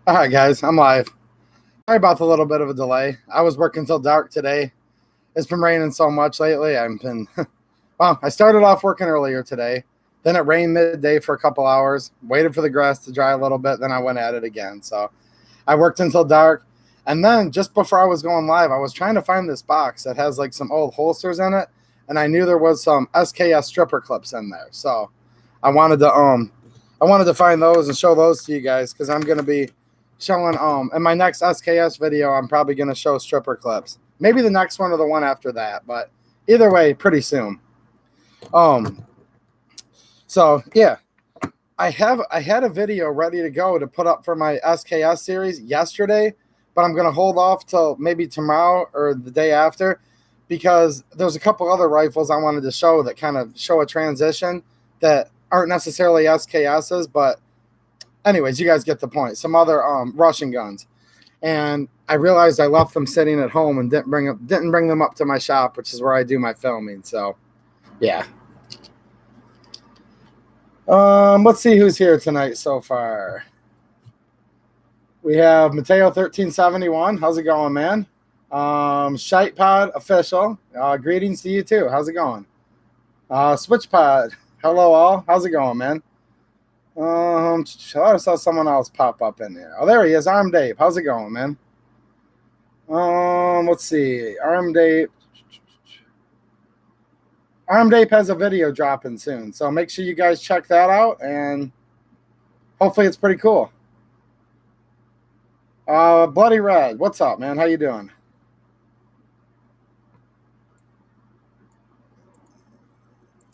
All right, guys, I'm live. Sorry about the little bit of a delay. I was working till dark today. It's been raining so much lately. I've been, well, I started off working earlier today. Then it rained midday for a couple hours, waited for the grass to dry a little bit. Then I went at it again. So I worked until dark. And then just before I was going live, I was trying to find this box that has like some old holsters in it. And I knew there was some SKS stripper clips in there. So I wanted to find those and show those to you guys because I'm going to be showing in my next SKS video. I'm probably going to show stripper clips, maybe the next one or the one after that, but either way pretty soon. So yeah, I had a video ready to go to put up for my SKS series yesterday, but I'm going to hold off till maybe tomorrow or the day after because there's a couple other rifles I wanted to show that kind of show a transition that aren't necessarily SKSs, but anyways, you guys get the point. Some other Russian guns, and I realized I left them sitting at home and didn't bring them up to my shop, which is where I do my filming. So, yeah. Let's see who's here tonight so far. We have Mateo 1371. How's it going, man? Shite Pod official. Greetings to you too. How's it going? Switch Pod. Hello all. How's it going, man? I saw someone else pop up in there. Oh, there he is. Armed Ape. How's it going, man? Let's see. Armed Ape has a video dropping soon, so make sure you guys check that out, and hopefully it's pretty cool. Bloody Red, what's up, man? How you doing?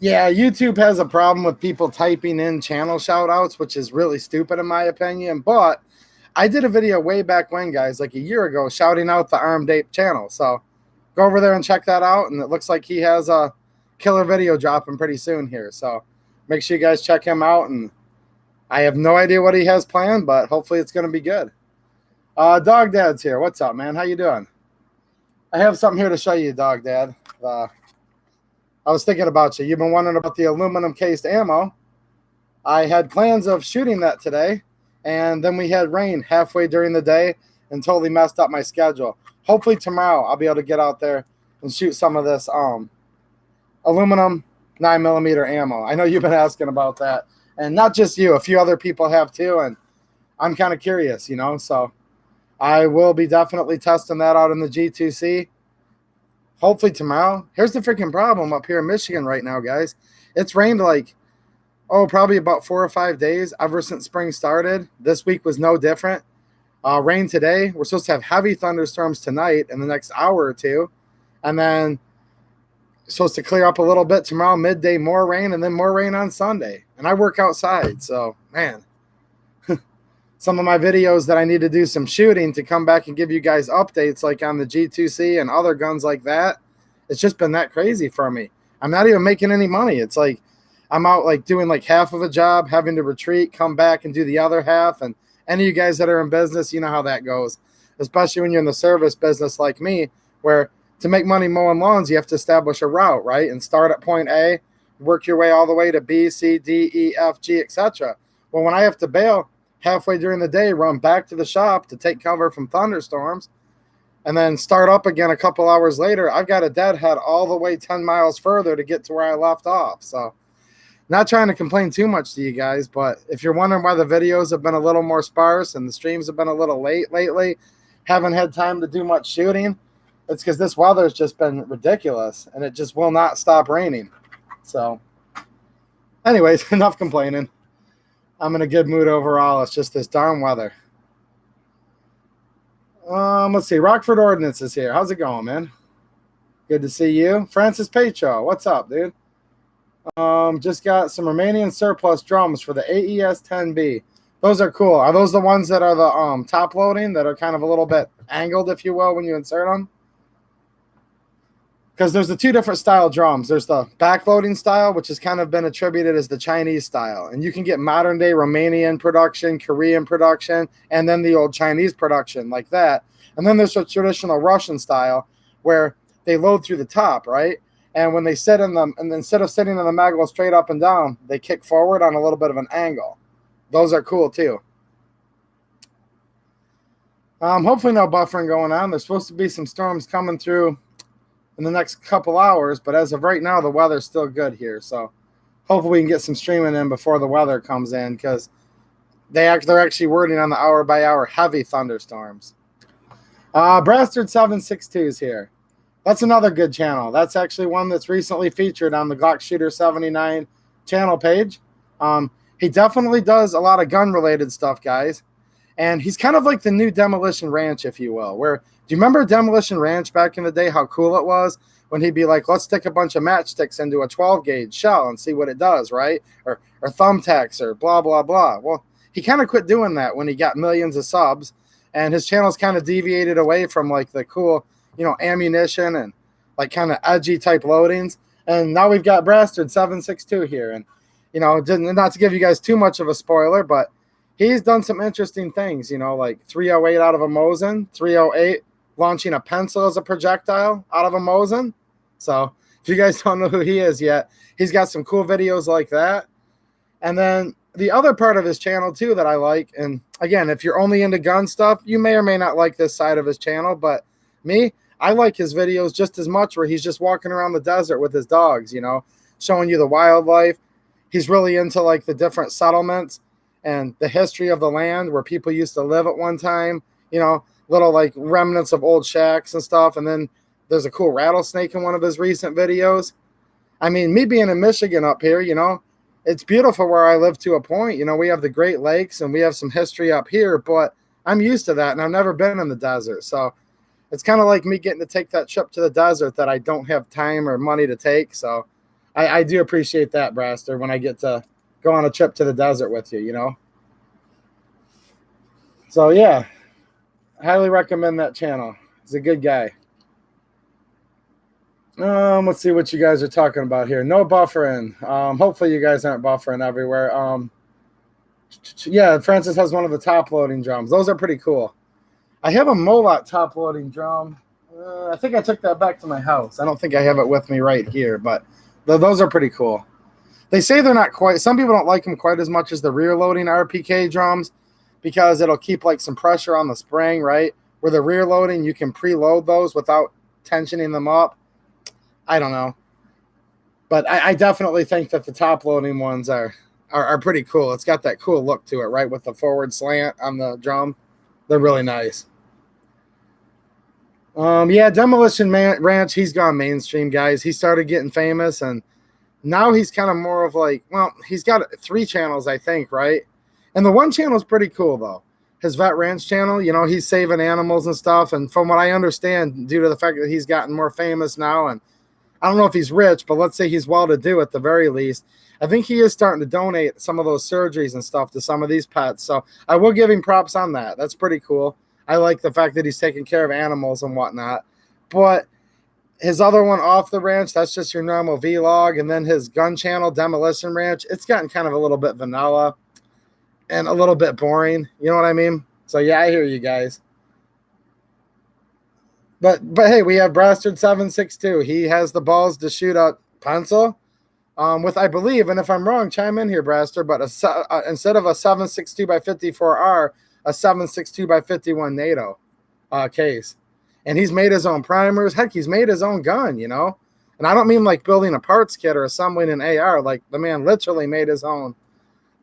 Yeah, YouTube has a problem with people typing in channel shout-outs, which is really stupid in my opinion, but I did a video way back when, guys, like a year ago, shouting out the Armed Ape channel, so go over there and check that out, and it looks like he has a killer video dropping pretty soon here, so make sure you guys check him out, and I have no idea what he has planned, but hopefully it's going to be good. Dog Dad's here. What's up, man? How you doing? I have something here to show you, Dog Dad. I was thinking about you. You've been wondering about the aluminum cased ammo. I had plans of shooting that today, and then we had rain halfway during the day and totally messed up my schedule. Hopefully tomorrow I'll be able to get out there and shoot some of this aluminum 9mm ammo. I know you've been asking about that, and not just you, a few other people have too, and I'm kind of curious, you know, so I will be definitely testing that out in the G2C. Hopefully tomorrow. Here's the freaking problem up here in Michigan right now, guys. It's rained like, probably about 4 or 5 days ever since spring started. This week was no different. Rain today. We're supposed to have heavy thunderstorms tonight in the next hour or two. And then supposed to clear up a little bit tomorrow, midday, more rain, and then more rain on Sunday. And I work outside, so, man. Some of my videos that I need to do some shooting to come back and give you guys updates like on the G2C and other guns like that. It's just been that crazy for me. I'm not even making any money. It's like I'm out like doing like half of a job, having to retreat, come back and do the other half. And any of you guys that are in business, you know how that goes, especially when you're in the service business like me, where to make money mowing lawns, you have to establish a route, right? And start at point A, work your way all the way to B, C, D, E, F, G, etc. Well, when I have to bail halfway during the day, run back to the shop to take cover from thunderstorms, and then start up again a couple hours later, I've got a deadhead all the way 10 miles further to get to where I left off. So not trying to complain too much to you guys, but if you're wondering why the videos have been a little more sparse and the streams have been a little late lately, haven't had time to do much shooting, it's because this weather's just been ridiculous, and it just will not stop raining. So anyways, enough complaining. I'm in a good mood overall. It's just this darn weather. Let's see. Rockford Ordnance is here. How's it going, man? Good to see you. Francis Petro, what's up, dude? Just got some Romanian surplus drums for the AES-10B. Those are cool. Are those the ones that are the top loading that are kind of a little bit angled, if you will, when you insert them? Because there's the two different style drums. There's the backloading style, which has kind of been attributed as the Chinese style. And you can get modern day Romanian production, Korean production, and then the old Chinese production like that. And then there's a traditional Russian style where they load through the top, right? And when they sit in them, and instead of sitting in the magwell straight up and down, they kick forward on a little bit of an angle. Those are cool too. Hopefully no buffering going on. There's supposed to be some storms coming through in the next couple hours, but as of right now, the weather's still good here. So hopefully we can get some streaming in before the weather comes in, because they're actually wording on the hour-by-hour heavy thunderstorms. Brastard 762 is here. That's another good channel. That's actually one that's recently featured on the Glock Shooter 79 channel page. He definitely does a lot of gun-related stuff, guys. And he's kind of like the new Demolition Ranch, if you will. Where, do you remember Demolition Ranch back in the day, how cool it was? When he'd be like, let's stick a bunch of matchsticks into a 12-gauge shell and see what it does, right? Or thumbtacks or blah, blah, blah. Well, he kind of quit doing that when he got millions of subs. And his channel's kind of deviated away from like the cool, ammunition and like kind of edgy type loadings. And now we've got Brastard 762 here. And, not to give you guys too much of a spoiler, but he's done some interesting things, like 308 out of a Mosin, 308 launching a pencil as a projectile out of a Mosin. So if you guys don't know who he is yet, he's got some cool videos like that. And then the other part of his channel too that I like, and again, if you're only into gun stuff, you may or may not like this side of his channel, but me, I like his videos just as much, where he's just walking around the desert with his dogs, showing you the wildlife. He's really into like the different settlements and the history of the land where people used to live at one time, little like remnants of old shacks and stuff. And then there's a cool rattlesnake in one of his recent videos. I mean, me being in Michigan up here, it's beautiful where I live to a point. We have the Great Lakes and we have some history up here, but I'm used to that and I've never been in the desert. So it's kind of like me getting to take that trip to the desert that I don't have time or money to take. So I do appreciate that, Braster, when I get to go on a trip to the desert with you, So yeah, highly recommend that channel. He's a good guy. Let's see what you guys are talking about here. No buffering. Hopefully you guys aren't buffering everywhere. Yeah, Francis has one of the top loading drums. Those are pretty cool. I have a Molot top loading drum. I think I took that back to my house. I don't think I have it with me right here, but those are pretty cool. They say they're not quite, some people don't like them quite as much as the rear loading RPK drums, because it'll keep like some pressure on the spring, right? Where the rear loading, you can preload those without tensioning them up. I don't know. But I definitely think that the top loading ones are pretty cool. It's got that cool look to it, right? With the forward slant on the drum. They're really nice. Yeah, Demolition Ranch, he's gone mainstream, guys. He started getting famous, and now he's kind of more of like, well, he's got 3 channels, I think, right? And the one channel is pretty cool, though. His Vet Ranch channel, he's saving animals and stuff. And from what I understand, due to the fact that he's gotten more famous now, and I don't know if he's rich, but let's say he's well-to-do at the very least, I think he is starting to donate some of those surgeries and stuff to some of these pets. So I will give him props on that. That's pretty cool. I like the fact that he's taking care of animals and whatnot. But his other one, Off the Ranch, that's just your normal vlog. And then his gun channel, Demolition Ranch, it's gotten kind of a little bit vanilla and a little bit boring. You know what I mean? So yeah, I hear you guys. But hey, we have Brastard 762. He has the balls to shoot a pencil with, I believe, and if I'm wrong, chime in here, Braster, but instead of a 762 by 54R, a 762 by 51 NATO case. And he's made his own primers. Heck, he's made his own gun, And I don't mean like building a parts kit or assembling an AR. Like, the man literally made his own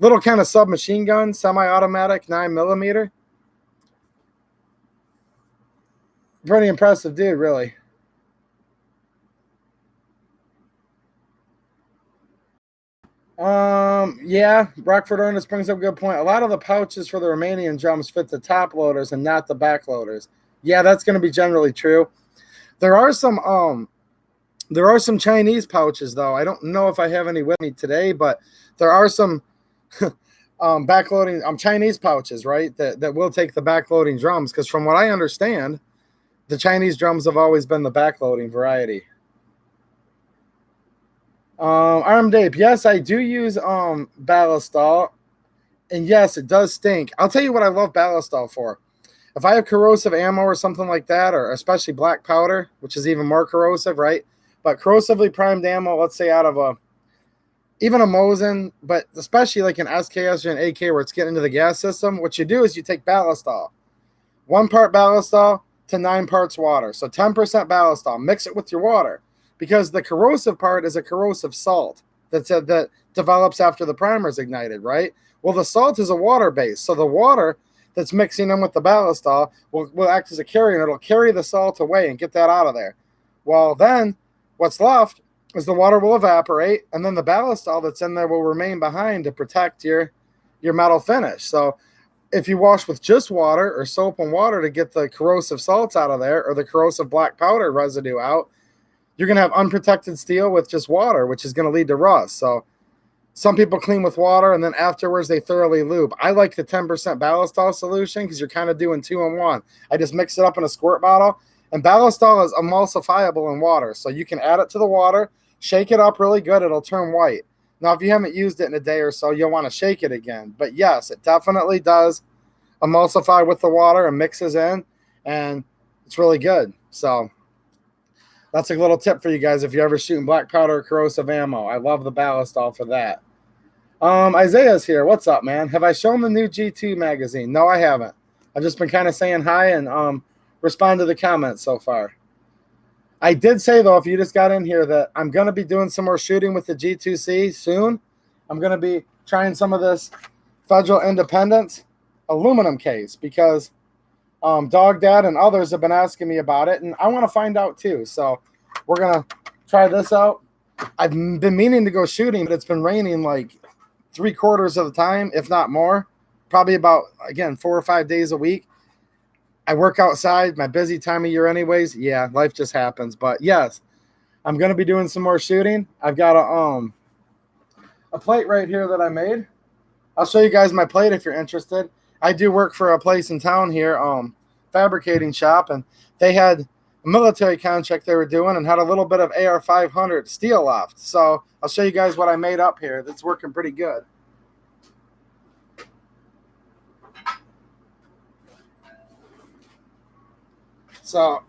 little kind of submachine gun, semi-automatic, 9mm. Pretty impressive dude, really. Yeah, Rockford Ernest brings up a good point. A lot of the pouches for the Romanian drums fit the top loaders and not the back loaders. Yeah, that's going to be generally true. There are some Chinese pouches, though. I don't know if I have any with me today, but there are some backloading Chinese pouches, right? That will take the backloading drums, because from what I understand, the Chinese drums have always been the backloading variety. Armed Ape, yes, I do use Ballistol, and yes, it does stink. I'll tell you what I love Ballistol for. If I have corrosive ammo or something like that, or especially black powder, which is even more corrosive, right? But corrosively primed ammo, let's say out of even a Mosin, but especially like an SKS or an AK where it's getting into the gas system, what you do is you take Ballistol. 1 part ballistol to 9 parts water. So 10% ballistol. Mix it with your water, because the corrosive part is a corrosive salt that develops after the primer is ignited, right? Well, the salt is a water base, so the water that's mixing in with the ballistol will act as a carrier, and it'll carry the salt away and get that out of there. Well, then what's left is the water will evaporate, and then the ballistol that's in there will remain behind to protect your metal finish. So if you wash with just water or soap and water to get the corrosive salts out of there, or the corrosive black powder residue out, you're going to have unprotected steel with just water, which is going to lead to rust. So some people clean with water, and then afterwards they thoroughly lube. I like the 10% ballistol solution because you're kind of doing 2 in 1. I just mix it up in a squirt bottle, and ballistol is emulsifiable in water. So you can add it to the water, shake it up really good, it'll turn white. Now, if you haven't used it in a day or so, you'll want to shake it again. But yes, it definitely does emulsify with the water and mixes in, and it's really good. So that's a little tip for you guys if you're ever shooting black powder or corrosive ammo. I love the ballistol for that. Isaiah's here. What's up, man? Have I shown the new G2 magazine? No, I haven't. I've just been kind of saying hi and respond to the comments so far. I did say, though, if you just got in here, that I'm going to be doing some more shooting with the G2C soon. I'm going to be trying some of this Federal Independence aluminum case because Dog Dad and others have been asking me about it, and I want to find out too. So we're going to try this out. I've been meaning to go shooting, but it's been raining like 3/4 of the time, if not more. Probably about, again, 4 or 5 days a week. I work outside, my busy time of year anyways. Yeah, life just happens. But yes, I'm going to be doing some more shooting. I've got a plate right here that I made. I'll show you guys my plate if you're interested. I do work for a place in town here, fabricating shop, and they had a military contract they were doing and had a little bit of AR-500 steel left. So I'll show you guys what I made up here. That's working pretty good. So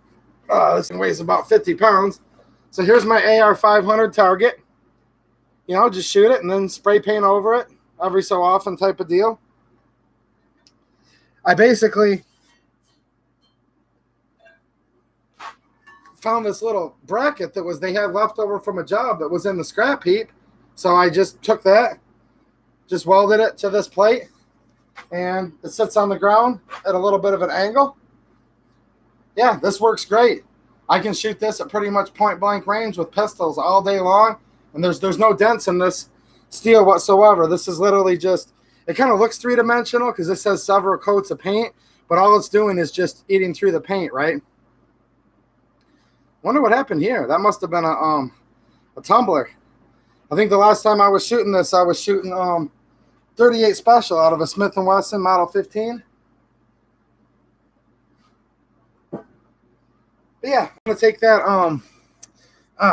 this thing weighs about 50 pounds. So here's my AR-500 target. You know, just shoot it and then spray paint over it every so often type of deal. I basically found this little bracket that they had left over from a job that was in the scrap heap. So I just took that, just welded it to this plate, and it sits on the ground at a little bit of an angle. Yeah, this works great. I can shoot this at pretty much point blank range with pistols all day long, and there's no dents in this steel whatsoever. This is literally just, it kind of looks three-dimensional because it says several coats of paint, but all it's doing is just eating through the paint, right? Wonder what happened here. That must have been a tumbler. I think the last time I was shooting this, I was shooting 38 Special out of a Smith & Wesson Model 15. But yeah, I'm going to take that, oh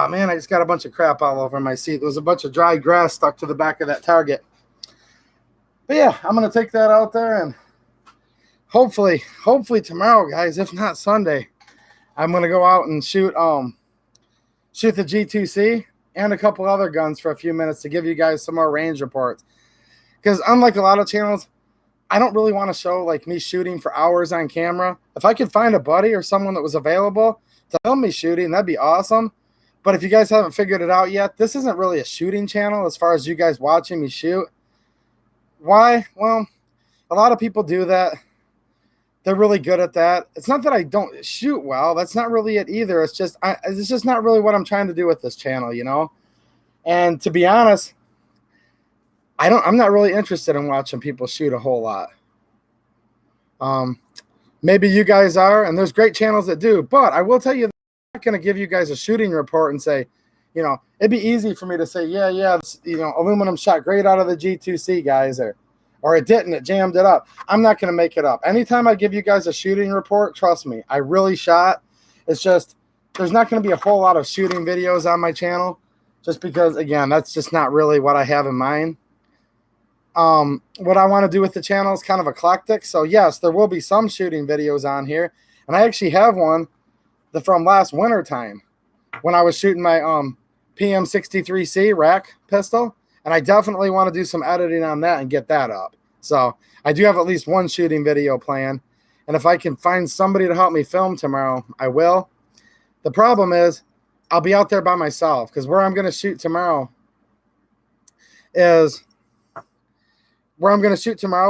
man, I just got a bunch of crap all over my seat. There was a bunch of dry grass stuck to the back of that target. But yeah, I'm going to take that out there, and hopefully tomorrow, guys, if not Sunday, I'm going to go out and shoot the G2C and a couple other guns for a few minutes to give you guys some more range reports. Because unlike a lot of channels, I don't really want to show like me shooting for hours on camera. If I could find a buddy or someone that was available to film me shooting, that'd be awesome. But if you guys haven't figured it out yet, this isn't really a shooting channel as far as you guys watching me shoot. Why? Well, a lot of people do that. They're really good at that. It's not that I don't shoot well. That's not really it either. It's just not really what I'm trying to do with this channel, you know? And to be honest, I'm not really interested in watching people shoot a whole lot. Maybe you guys are, and there's great channels that do, but I will tell you, I'm not going to give you guys a shooting report and say, you know, it'd be easy for me to say, yeah, you know, aluminum shot great out of the G2C, guys, or it didn't, it jammed it up. I'm not going to make it up. Anytime I give you guys a shooting report, trust me, I really shot. It's just, there's not going to be a whole lot of shooting videos on my channel, just because, again, that's just not really what I have in mind. What I want to do with the channel is kind of eclectic. So yes, there will be some shooting videos on here. And I actually have one from last winter time when I was shooting my PM63C rack pistol. And I definitely want to do some editing on that and get that up. So I do have at least one shooting video planned. And if I can find somebody to help me film tomorrow, I will. The problem is I'll be out there by myself, because where I'm going to shoot tomorrow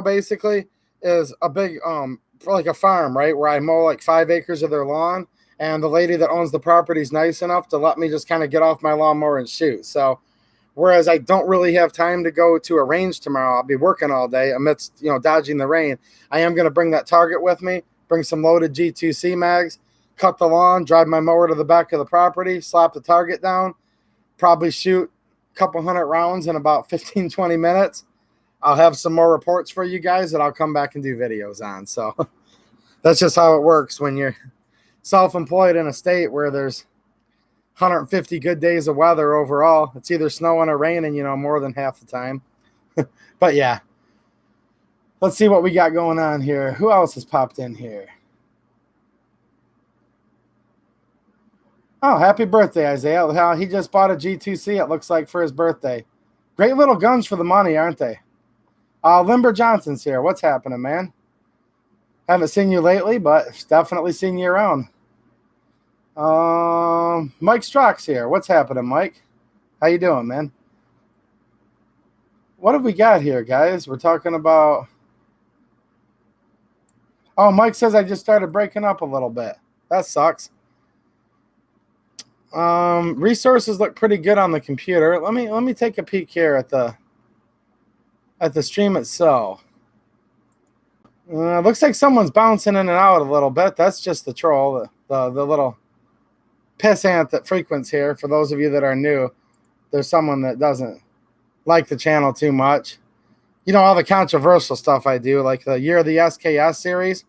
basically is a big, like a farm, right? Where I mow like 5 acres of their lawn. And the lady that owns the property is nice enough to let me just kind of get off my lawnmower and shoot. So, whereas I don't really have time to go to a range tomorrow, I'll be working all day amidst, dodging the rain. I am going to bring that target with me, bring some loaded G2C mags, cut the lawn, drive my mower to the back of the property, slap the target down, probably shoot a couple hundred rounds in about 15, 20 minutes. I'll have some more reports for you guys that I'll come back and do videos on. So that's just how it works when you're self-employed in a state where there's 150 good days of weather overall. It's either snowing or raining, more than half the time. But yeah, let's see what we got going on here. Who else has popped in here? Oh, happy birthday, Isaiah. He just bought a G2C, it looks like, for his birthday. Great little guns for the money, aren't they? Limber Johnson's here. What's happening, man? Haven't seen you lately, but definitely seen you around. Mike Strock's here. What's happening, Mike? How you doing, man? What have we got here, guys? We're talking about... Oh, Mike says I just started breaking up a little bit. That sucks. Resources look pretty good on the computer. Let me take a peek here at the stream itself. Looks like someone's bouncing in and out a little bit. That's just the troll, the little pissant that frequents here. For those of you that are new, there's someone that doesn't like the channel too much. All the controversial stuff I do, like the Year of the SKS series.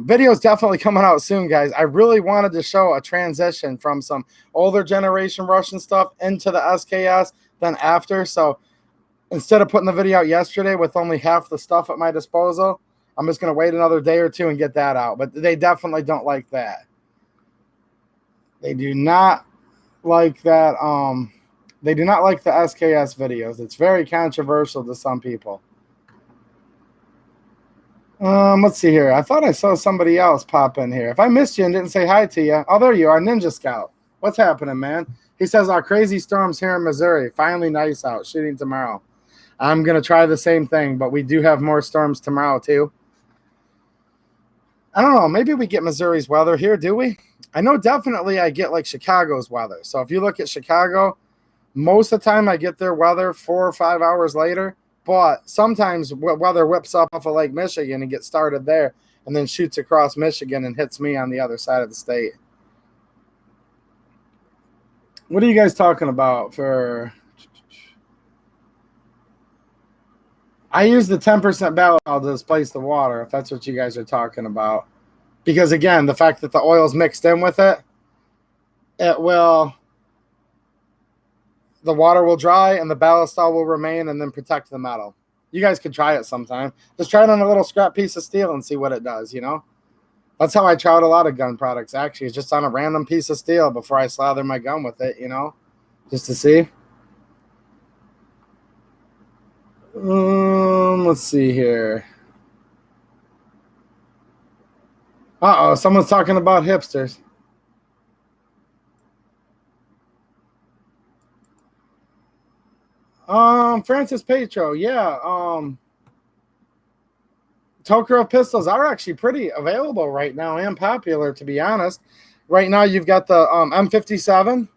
Video's definitely coming out soon, guys. I really wanted to show a transition from some older generation Russian stuff into the SKS, then after. So instead of putting the video out yesterday with only half the stuff at my disposal, I'm just going to wait another day or two and get that out. But they definitely don't like that. They do not like that. They do not like the SKS videos. It's very controversial to some people. Let's see here. I thought I saw somebody else pop in here. If I missed you and didn't say hi to you, oh, there you are, Ninja Scout. What's happening, man? He says, our crazy storms here in Missouri. Finally nice out. Shooting tomorrow. I'm going to try the same thing, but we do have more storms tomorrow, too. I don't know. Maybe we get Missouri's weather here, do we? I know definitely I get, like, Chicago's weather. So if you look at Chicago, most of the time I get their weather 4 or 5 hours later. But sometimes weather whips up off of Lake Michigan and gets started there and then shoots across Michigan and hits me on the other side of the state. What are you guys talking about for... I use the 10% ballast oil to displace the water, if that's what you guys are talking about. Because, again, the fact that the oil's mixed in with it, the water will dry and the ballast oil will remain and then protect the metal. You guys could try it sometime. Just try it on a little scrap piece of steel and see what it does, That's how I try out a lot of gun products, actually. It's just on a random piece of steel before I slather my gun with it, just to see. Let's see here. Uh-oh, someone's talking about hipsters. Francis Petro, yeah. Tokarev pistols are actually pretty available right now and popular, to be honest. Right now, you've got the M57.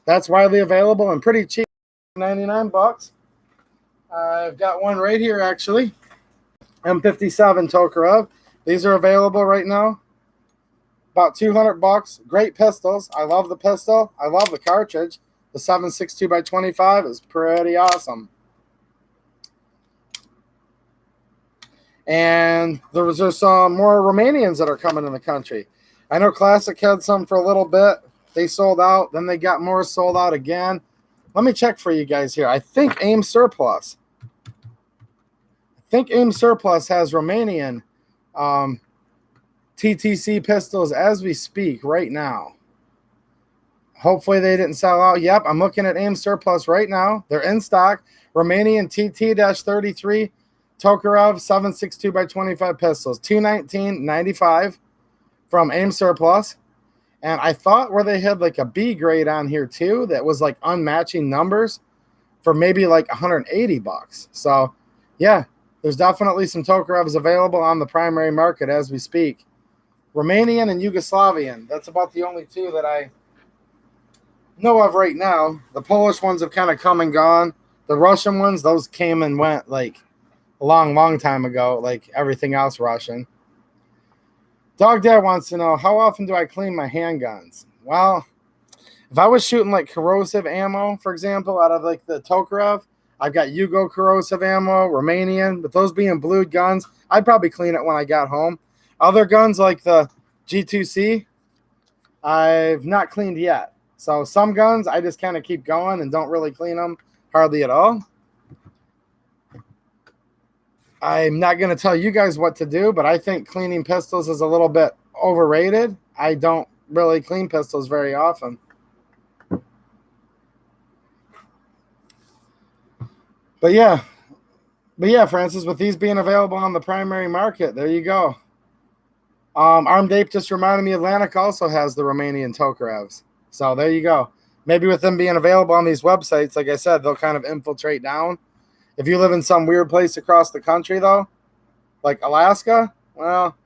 That's widely available and pretty cheap, $99. I've got one right here, actually. M57 Tokarev. These are available right now. About $200. Great pistols. I love the pistol. I love the cartridge. The 7.62x25 is pretty awesome. And there's some more Romanians that are coming in the country. I know Classic had some for a little bit. They sold out. Then they got more sold out again. Let me check for you guys here. I think AIM Surplus. Has Romanian TTC pistols as we speak right now. Hopefully they didn't sell out. Yep, I'm looking at AIM Surplus right now. They're in stock. Romanian TT-33 Tokarev 7.62 by 25 pistols, $219.95 from Aim Surplus. And I thought where they had like a B grade on here too, that was like unmatching numbers for maybe like 180 bucks. So yeah, there's definitely some Tokarevs available on the primary market as we speak. Romanian and Yugoslavian. That's about the only two that I know of right now. The Polish ones have kind of come and gone. The Russian ones, those came and went like a long time ago, like everything else Russian. Dog Dad wants to know, how often do I clean my handguns? Well, if I was shooting like corrosive ammo, for example, out of like the Tokarev, I've got Yugo corrosive ammo, Romanian, but those being blued guns, I'd probably clean it when I got home. Other guns like the G2C, I've not cleaned yet. So some guns, I just kind of keep going and don't really clean them hardly at all. I'm not going to tell you guys what to do, but I think cleaning pistols is a little bit overrated. I don't really clean pistols very often. But yeah, Francis, with these being available on the primary market, there you go. Armed Ape just reminded me Atlantic also has the Romanian Tokarevs. So there you go. Maybe with them being available on these websites, like I said, they'll kind of infiltrate down. If you live in some weird place across the country, though, like Alaska, well,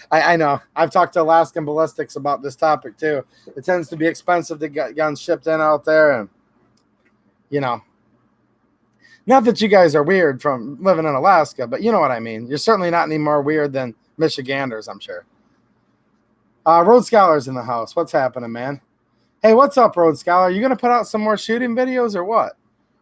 I know. I've talked to Alaskan Ballistics about this topic, too. It tends to be expensive to get guns shipped in out there. And, you know, not that you guys are weird from living in Alaska, but you know what I mean. You're certainly not any more weird than Michiganders, I'm sure. Road Scholar's in the house. What's happening, man? Hey, what's up, Road Scholar? Are you going to put out some more shooting videos or what?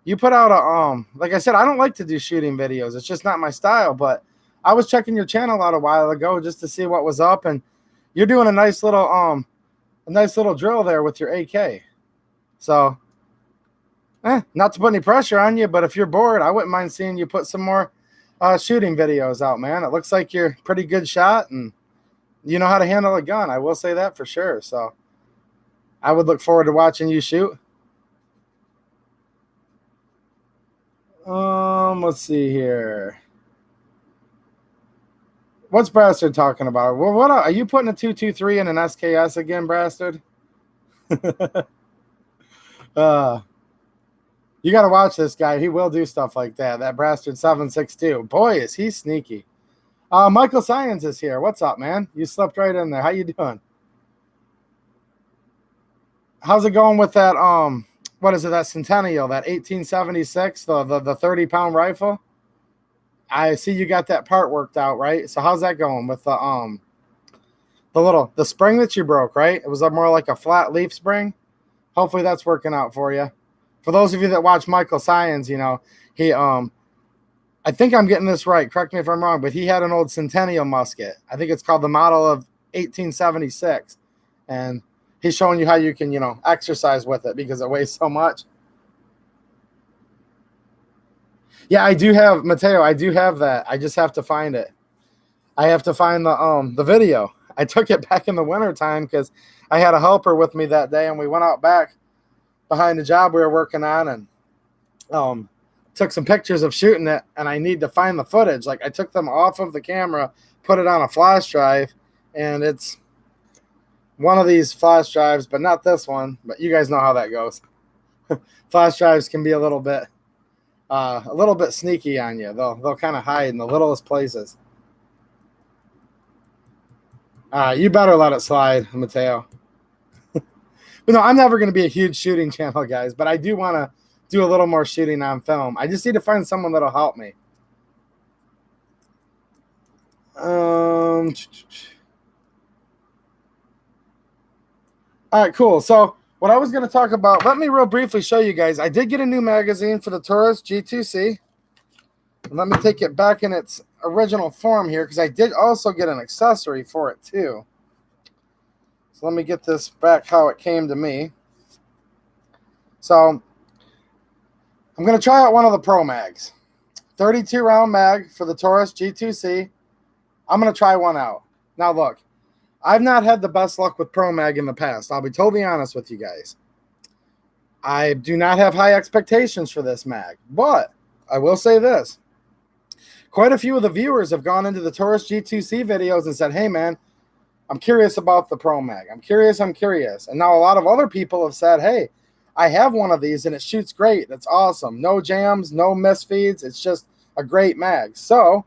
You put out a, like I said, I don't like to do shooting videos. It's just not my style, but I was checking your channel out a while ago just to see what was up, and you're doing a nice little drill there with your AK. So, not to put any pressure on you, but if you're bored, I wouldn't mind seeing you put some more shooting videos out, man. It looks like you're a pretty good shot, and you know how to handle a gun. I will say that for sure. So, I would look forward to watching you shoot. Let's see here. What's Brastard talking about? Well, what are you putting a 223 in an SKS again, Brastard? You got to watch this guy. He will do stuff like that. That Brastard 762. Boy, is he sneaky. Michael Science is here. What's up, man? You slipped right in there. How you doing? How's it going with that? What is it? That Centennial, that 1876, the 30-pound rifle. I see you got that part worked out, right? So how's that going with the spring that you broke, right? It was more like a flat leaf spring. Hopefully that's working out for you. For those of you that watch Michael Science, you know, he I think I'm getting this right. Correct me if I'm wrong, but he had an old Centennial musket. I think it's called the model of 1876, and he's showing you how you can, you know, exercise with it because it weighs so much. Yeah, I do have, Mateo, I do have that. I just have to find it. I have to find the video. I took it back in the wintertime because I had a helper with me that day, and we went out back behind the job we were working on and took some pictures of shooting it, and I need to find the footage. Like, I took them off of the camera, put it on a flash drive, and it's one of these flash drives, but not this one. But you guys know how that goes. Flash drives can be a little bit sneaky on you. They'll kind of hide in the littlest places. You better let it slide, Mateo. But no, I'm never going to be a huge shooting channel, guys. But I do want to do a little more shooting on film. I just need to find someone that'll help me. All right, cool. So what I was going to talk about, let me real briefly show you guys. I did get a new magazine for the Taurus G2C. And let me take it back in its original form here because I did also get an accessory for it too. So let me get this back how it came to me. So I'm going to try out one of the Pro Mags. 32 round mag for the Taurus G2C. I'm going to try one out. Now look. I've not had the best luck with Pro Mag in the past. I'll be totally honest with you guys. I do not have high expectations for this mag, but I will say this. quite a few of the viewers have gone into the Taurus G2C videos and said, hey, man, I'm curious about the Pro Mag. I'm curious. And now a lot of other people have said, hey, I have one of these and it shoots great. It's awesome. No jams, no misfeeds. It's just a great mag. So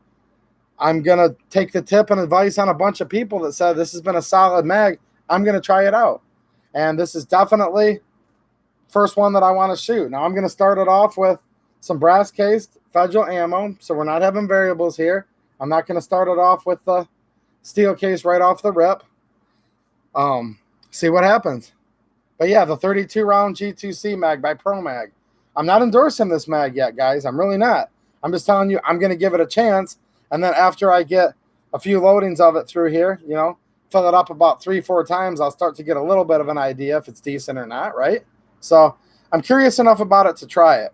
I'm going to take the tip and advice on a bunch of people that said this has been a solid mag. I'm going to try it out. And this is definitely first one that I want to shoot. Now I'm going to start it off with some brass cased Federal ammo. So we're not having variables here. I'm not going to start it off with the steel case right off the rip. See what happens. But yeah, the 32 round G2C mag by Pro Mag. I'm not endorsing this mag yet, guys. I'm really not. I'm just telling you, I'm going to give it a chance. And then after I get a few loadings of it through here, you know, fill it up about 3-4 times, I'll start to get a little bit of an idea if it's decent or not, right? So I'm curious enough about it to try it.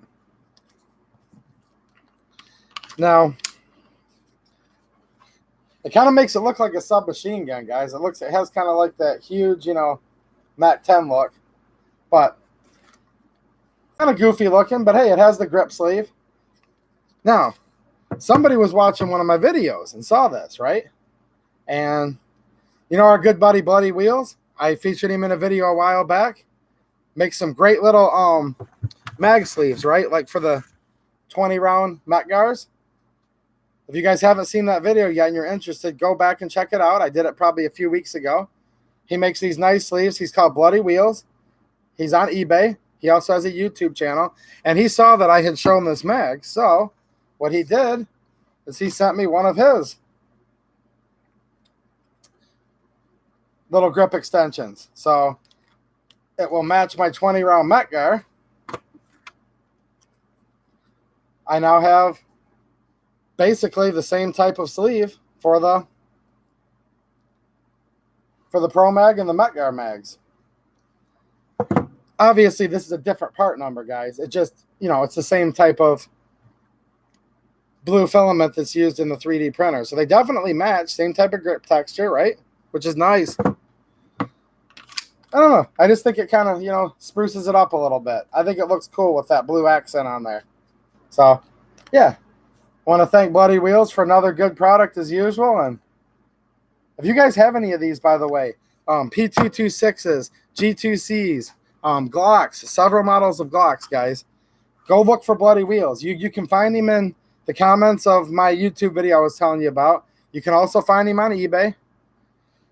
Now, it kind of makes it look like a submachine gun, guys. It has kind of like that huge, you know, Mac 10 look, but kind of goofy looking, but hey, it has the grip sleeve. Now, somebody was watching one of my videos and saw this, right? And you know our good buddy Bloody Wheels? I featured him in a video a while back. Makes some great little mag sleeves, right? Like for the 20 round Metgars. If you guys haven't seen that video yet and you're interested, go back and check it out. I did it probably a few weeks ago. He makes these nice sleeves. He's called Bloody Wheels. He's on eBay. He also has a YouTube channel. And he saw that I had shown this mag. So what he did is he sent me one of his little grip extensions. So it will match my 20 round Metgar. I now have basically the same type of sleeve for the Pro Mag and the Metgar mags. Obviously, this is a different part number, guys. It just, you know, it's the same type of blue filament that's used in the 3D printer. So they definitely match, same type of grip texture, right? Which is nice. I don't know. I just think it kind of, you know, spruces it up a little bit. I think it looks cool with that blue accent on there. So, yeah. I want to thank Bloody Wheels for another good product as usual. And if you guys have any of these, by the way, P226s, G2Cs, Glocks, several models of Glocks, guys, go look for Bloody Wheels. You can find him in the comments of my YouTube video I was telling you about. You can also find him on eBay.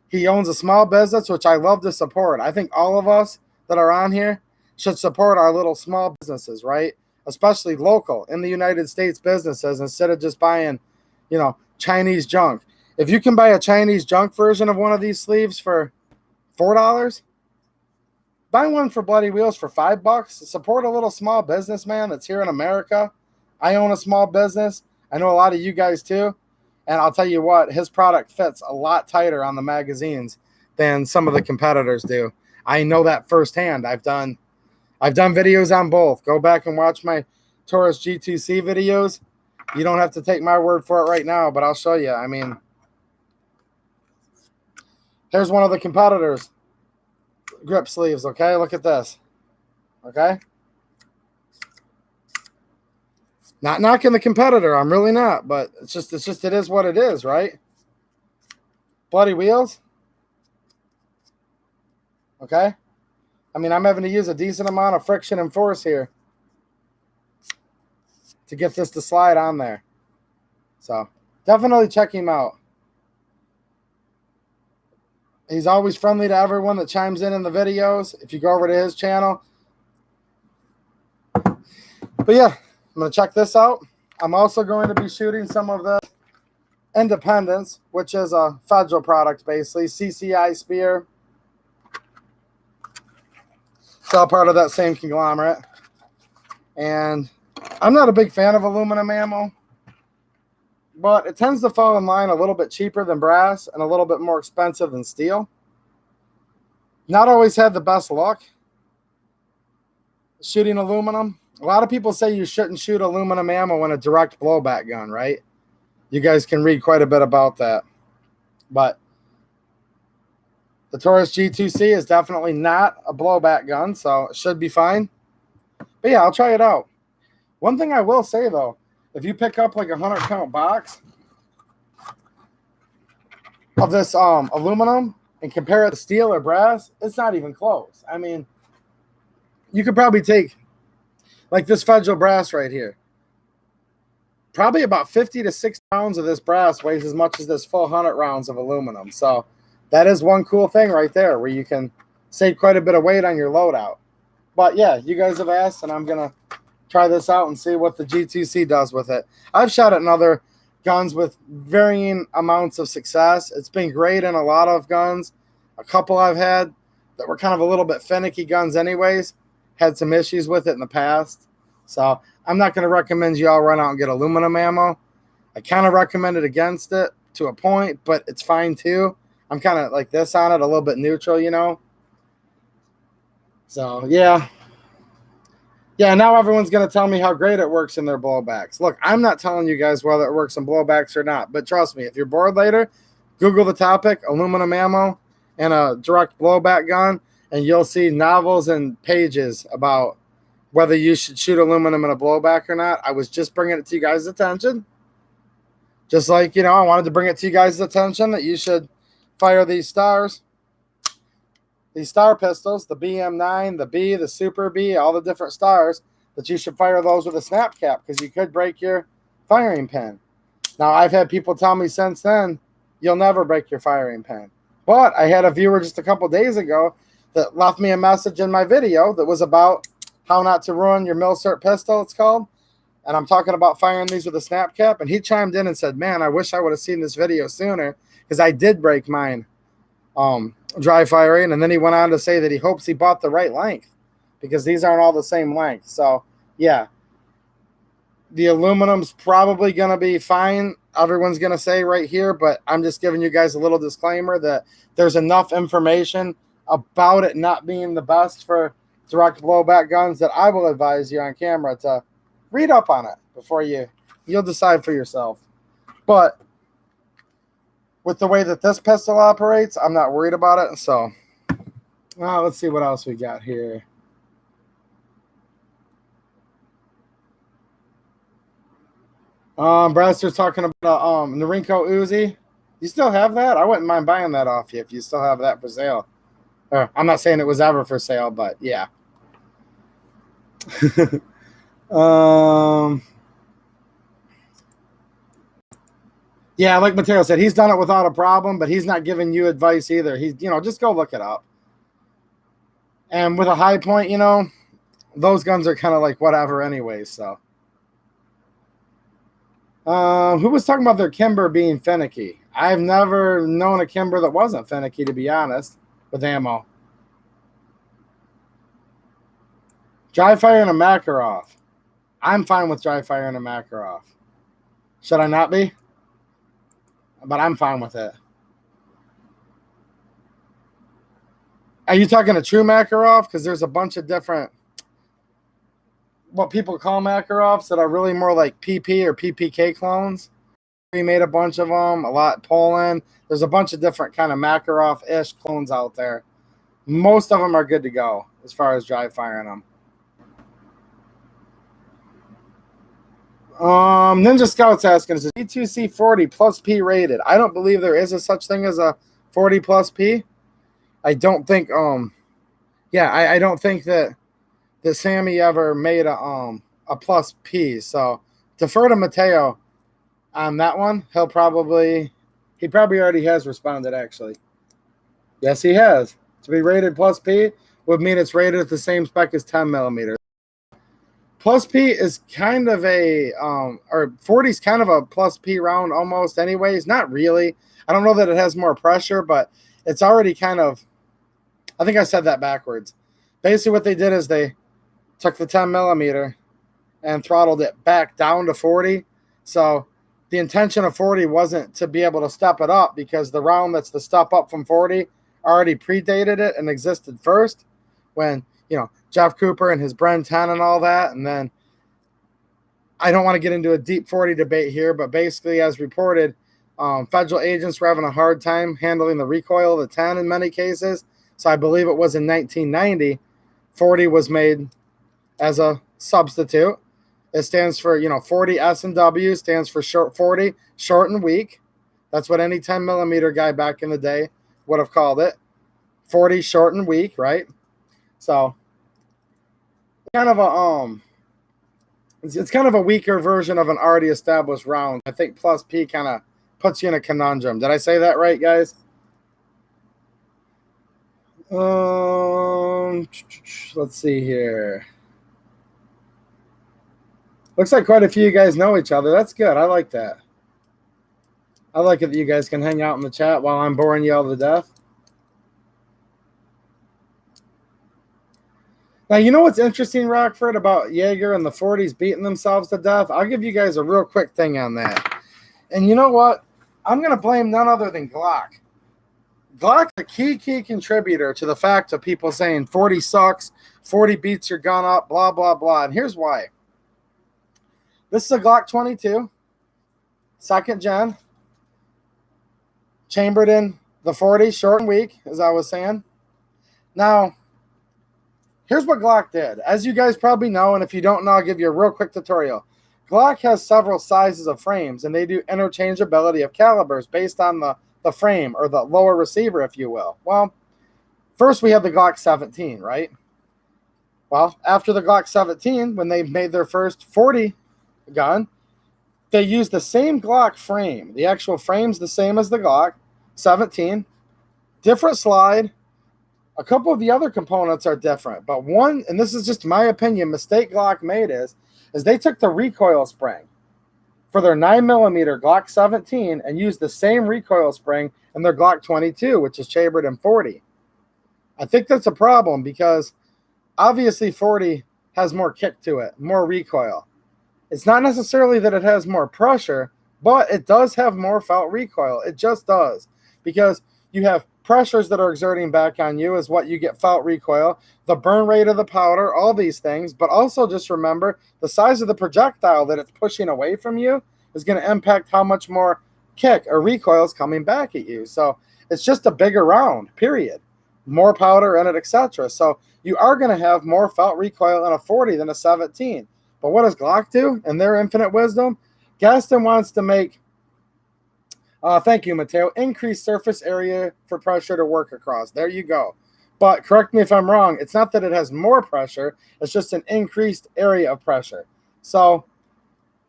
He owns a small business, which I love to support. I think all of us that are on here should support our little small businesses, right? Especially local in the United States businesses instead of just buying, you know, Chinese junk. If you can buy a Chinese junk version of one of these sleeves for $4, buy one for Bloody Wheels for $5. Support a little small businessman that's here in America. I own a small business. I know a lot of you guys too. And I'll tell you what, his product fits a lot tighter on the magazines than some of the competitors do. I know that firsthand. I've done videos on both. Go back and watch my Taurus G2C videos. You don't have to take my word for it right now, but I'll show you. I mean, here's one of the competitors' grip sleeves, okay? Look at this, okay? Not knocking the competitor. I'm really not, but it is what it is, right? Bloody Wheels. Okay? I mean, I'm having to use a decent amount of friction and force here to get this to slide on there. So, definitely check him out. He's always friendly to everyone that chimes in the videos. If you go over to his channel. But yeah, I'm going to check this out. I'm also going to be shooting some of the Independence, which is a Federal product, basically. CCI Spear. It's all part of that same conglomerate. And I'm not a big fan of aluminum ammo, but it tends to fall in line a little bit cheaper than brass and a little bit more expensive than steel. Not always had the best luck shooting aluminum. A lot of people say you shouldn't shoot aluminum ammo in a direct blowback gun, right? You guys can read quite a bit about that. But the Taurus G2C is definitely not a blowback gun, so it should be fine. But yeah, I'll try it out. One thing I will say, though, if you pick up like a 100 count box of this aluminum and compare it to steel or brass, it's not even close. I mean, you could probably take like this federal brass right here. Probably about 50 to 60 pounds of this brass weighs as much as this full 100 rounds of aluminum. So that is one cool thing right there where you can save quite a bit of weight on your loadout. But yeah, you guys have asked, and I'm going to try this out and see what the G2C does with it. I've shot at other guns with varying amounts of success. It's been great in a lot of guns. A couple I've had that were kind of a little bit finicky guns anyways, had some issues with it in the past. So I'm not going to recommend you all run out and get aluminum ammo. I kind of recommend it against it to a point, but it's fine too. I'm kind of like this on it, a little bit neutral, you know. So yeah. Yeah, now everyone's going to tell me how great it works in their blowbacks. Look, I'm not telling you guys whether it works in blowbacks or not, but trust me, if you're bored later, Google the topic, aluminum ammo and a direct blowback gun, and you'll see novels and pages about whether you should shoot aluminum in a blowback or not. I was just bringing it to you guys' attention. Just like, you know, I wanted to bring it to you guys' attention that you should fire these Steyrs. These Steyr pistols, the BM9, the B, the Super B, all the different Steyrs, that you should fire those with a snap cap because you could break your firing pin. Now, I've had people tell me since then, you'll never break your firing pin. But I had a viewer just a couple days ago that left me a message in my video that was about how not to ruin your Milcert pistol, it's called. And I'm talking about firing these with a snap cap. And he chimed in and said, man, I wish I would have seen this video sooner because I did break mine dry firing. And then he went on to say that he hopes he bought the right length because these aren't all the same length. So, yeah, the aluminum's probably going to be fine. Everyone's going to say right here, but I'm just giving you guys a little disclaimer that there's enough information about it not being the best for direct blowback guns that I will advise you on camera to read up on it before you'll decide for yourself. But with the way that this pistol operates, I'm not worried about it. So let's see what else we got here. Bradster's talking about Norinco Uzi. You still have that? I wouldn't mind buying that off you if you still have that for sale. I'm not saying it was ever for sale, but yeah. Yeah, like Mateo said, he's done it without a problem, but he's not giving you advice either. He's, just go look it up. And with a high point, those guns are kind of like whatever anyway, so. Who was talking about their Kimber being finicky? I've never known a Kimber that wasn't finicky, to be honest, with ammo. Dry fire and a Makarov. I'm fine with dry fire and a Makarov. Should I not be? But I'm fine with it. Are you talking a true Makarov? Because there's a bunch of different, what people call Makarovs that are really more like PP or PPK clones. We made a bunch of them, a lot Poland. There's a bunch of different kind of Makarov-ish clones out there. Most of them are good to go as far as dry firing them. Ninja Scout's asking, is a G2C 40 plus P rated? I don't believe there is a such thing as a 40 plus P. I don't think, I don't think that Sammy ever made a plus P. So defer to Mateo on that one. He probably already has responded, actually. Yes, he has. To be rated plus P would mean it's rated at the same spec as 10 millimeters. Plus P is kind of or 40 is kind of a plus P round almost anyways. Not really. I don't know that it has more pressure, but it's already kind of, I think I said that backwards. Basically what they did is they took the 10 millimeter and throttled it back down to 40. So the intention of 40 wasn't to be able to step it up because the round that's the step up from 40 already predated it and existed first when, Jeff Cooper and his Bren 10 and all that. And then I don't want to get into a deep 40 debate here, but basically as reported, federal agents were having a hard time handling the recoil of the 10 in many cases. So I believe it was in 1990, 40 was made as a substitute. It stands for, 40 S&W stands for 40, short and weak. That's what any 10 millimeter guy back in the day would have called it. 40, short and weak, right? So kind of a it's kind of a weaker version of an already established round. I think plus P kind of puts you in a conundrum. Did I say that right, guys? Let's see here. Looks like quite a few of you guys know each other. That's good. I like that. I like it that you guys can hang out in the chat while I'm boring you all to death. Now, you know what's interesting, Rockford, about Jaeger and the 40s beating themselves to death? I'll give you guys a real quick thing on that. And you know what? I'm going to blame none other than Glock. Glock's a key contributor to the fact of people saying 40 sucks, 40 beats your gun up, blah, blah, blah. And here's why. This is a Glock 22, second gen, chambered in the 40, short and weak, as I was saying. Now, here's what Glock did. As you guys probably know, and if you don't know, I'll give you a real quick tutorial. Glock has several sizes of frames, and they do interchangeability of calibers based on the frame, or the lower receiver, if you will. Well, first we have the Glock 17, right? Well, after the Glock 17, when they made their first 40 gun, they used the same Glock frame. The actual frame's the same as the Glock 17, different slide. A couple of the other components are different, but one, and this is just my opinion, mistake Glock made is they took the recoil spring for their 9mm Glock 17 and used the same recoil spring in their Glock 22, which is chambered in 40. I think that's a problem because obviously 40 has more kick to it, more recoil. It's not necessarily that it has more pressure, but it does have more felt recoil. It just does, because you have pressures that are exerting back on you is what you get felt recoil, the burn rate of the powder, all these things. But also just remember the size of the projectile that it's pushing away from you is going to impact how much more kick or recoil is coming back at you. So it's just a bigger round, period. More powder in it, etc. So you are going to have more felt recoil in a 40 than a 17. But what does Glock do in their infinite wisdom? Gaston wants to make thank you, Mateo. Increased surface area for pressure to work across. There you go. But correct me if I'm wrong. It's not that it has more pressure. It's just an increased area of pressure. So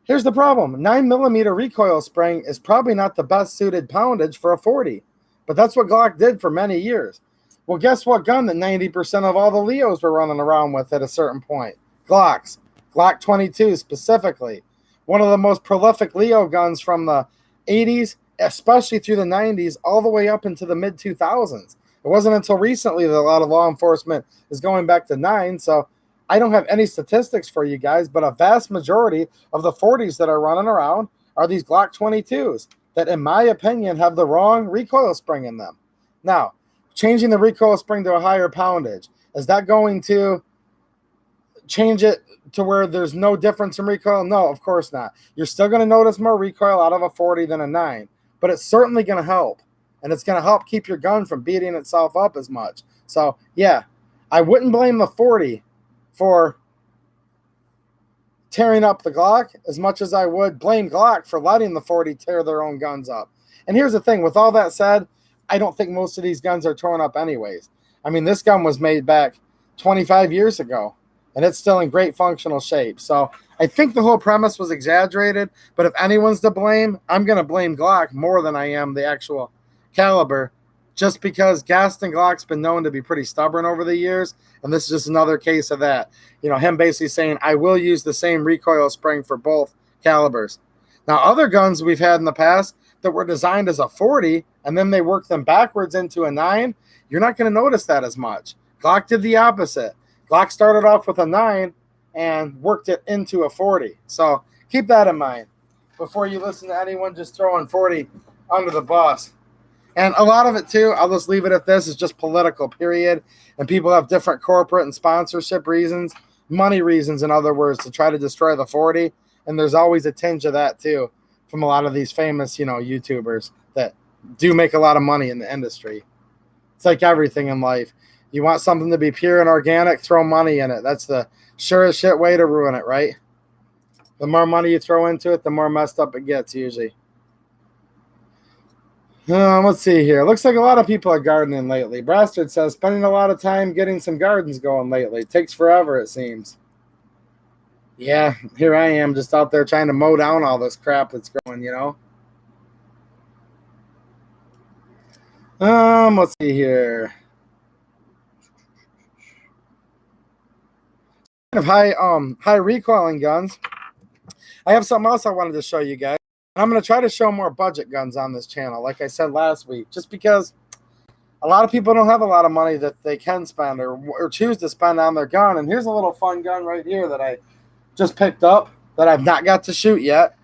here's the problem. 9mm recoil spring is probably not the best suited poundage for a 40. But that's what Glock did for many years. Well, guess what gun that 90% of all the Leos were running around with at a certain point? Glocks. Glock 22 specifically. One of the most prolific Leo guns from the 80s, especially through the 90s, all the way up into the mid-2000s. It wasn't until recently that a lot of law enforcement is going back to 9, so I don't have any statistics for you guys, but a vast majority of the 40s that are running around are these Glock 22s that, in my opinion, have the wrong recoil spring in them. Now, changing the recoil spring to a higher poundage, is that going to change it to where there's no difference in recoil? No, of course not. You're still going to notice more recoil out of a 40 than a 9, but it's certainly going to help, and it's going to help keep your gun from beating itself up as much. So, yeah, I wouldn't blame the 40 for tearing up the Glock as much as I would blame Glock for letting the 40 tear their own guns up. And here's the thing. With all that said, I don't think most of these guns are torn up anyways. I mean, this gun was made back 25 years ago, and it's still in great functional shape. So I think the whole premise was exaggerated, but if anyone's to blame, I'm going to blame Glock more than I am the actual caliber, just because Gaston Glock's been known to be pretty stubborn over the years, and this is just another case of that. You know, him basically saying, I will use the same recoil spring for both calibers. Now, other guns we've had in the past that were designed as a 40, and then they worked them backwards into a 9, you're not going to notice that as much. Glock did the opposite. Glock started off with a 9 and worked it into a 40. So keep that in mind before you listen to anyone just throwing 40 under the bus. And a lot of it, too, I'll just leave it at this, is just political, period. And people have different corporate and sponsorship reasons, money reasons, in other words, to try to destroy the 40. And there's always a tinge of that, too, from a lot of these famous, YouTubers that do make a lot of money in the industry. It's like everything in life. You want something to be pure and organic, throw money in it. That's the surest shit way to ruin it, right? The more money you throw into it, the more messed up it gets usually. Let's see here. Looks like a lot of people are gardening lately. Brastard says, spending a lot of time getting some gardens going lately. It takes forever, it seems. Yeah, here I am just out there trying to mow down all this crap that's growing, you know. Let's see here. High recoiling guns. I have something else I wanted to show you guys. I'm going to try to show more budget guns on this channel, like I said last week, just because a lot of people don't have a lot of money that they can spend or choose to spend on their gun. And here's a little fun gun right here that I just picked up that I've not got to shoot yet.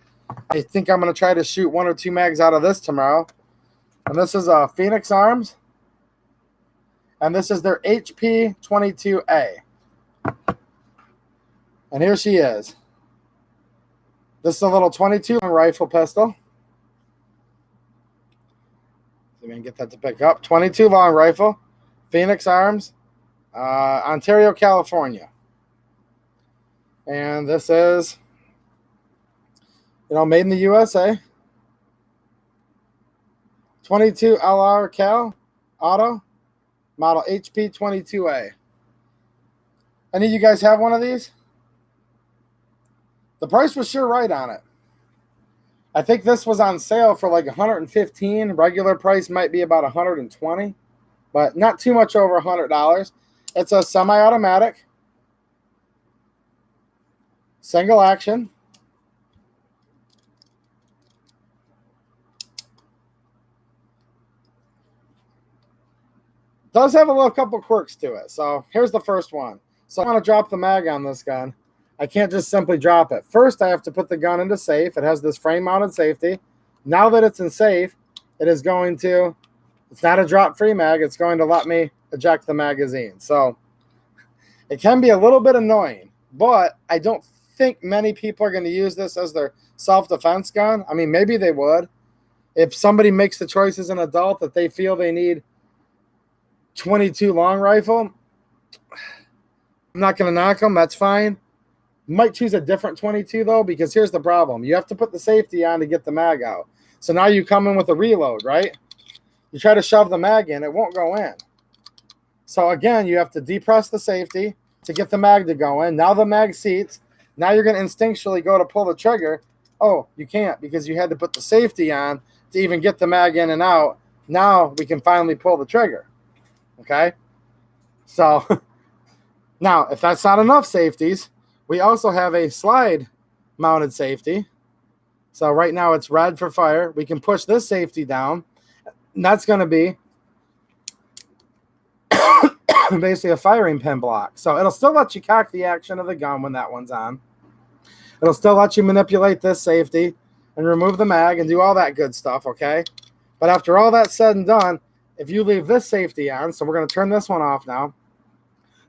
I think I'm going to try to shoot 1 or 2 mags out of this tomorrow. And this is a Phoenix Arms. And this is their HP 22A. And here she is. This is a little 22 rifle pistol. See if we can get that to pick up. 22 long rifle. Phoenix Arms. Ontario, California. And this is, made in the USA. 22 LR Cal Auto. Model HP 22A. Any of you guys have one of these? The price was sure right on it. I think this was on sale for like $115. Regular price might be about $120, but not too much over $100. It's a semi-automatic, single action. Does have a little couple quirks to it. So here's the first one. So I want to drop the mag on this gun. I can't just simply drop it. First, I have to put the gun into safe. It has this frame-mounted safety. Now that it's in safe, it is going to, it's not a drop-free mag. It's going to let me eject the magazine. So it can be a little bit annoying, but I don't think many people are going to use this as their self-defense gun. I mean, maybe they would. If somebody makes the choice as an adult that they feel they need 22 long rifle, I'm not going to knock them. That's fine. Might choose a different 22 though, because here's the problem. You have to put the safety on to get the mag out. So now you come in with a reload, right? You try to shove the mag in, it won't go in. So again, you have to depress the safety to get the mag to go in. Now the mag seats. Now you're going to instinctually go to pull the trigger. Oh, you can't because you had to put the safety on to even get the mag in and out. Now we can finally pull the trigger. Okay? So now, if that's not enough safeties, we also have a slide mounted safety. So right now it's red for fire. We can push this safety down. And that's going to be basically a firing pin block. So it'll still let you cock the action of the gun when that one's on. It'll still let you manipulate this safety and remove the mag and do all that good stuff, okay? But after all that's said and done, if you leave this safety on, so we're going to turn this one off now,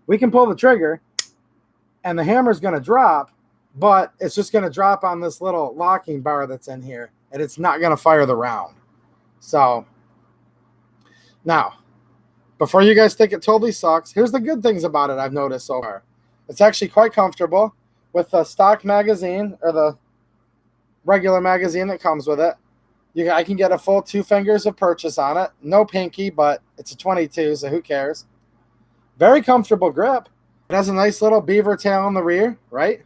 we can pull the trigger and the hammer's going to drop, but it's just going to drop on this little locking bar that's in here, and it's not going to fire the round. So now, before you guys think it totally sucks, here's the good things about it I've noticed so far. It's actually quite comfortable with the stock magazine or the regular magazine that comes with it. I can get a full 2 fingers of purchase on it. No pinky, but it's a 22, so who cares? Very comfortable grip. It has a nice little beaver tail in the rear, right?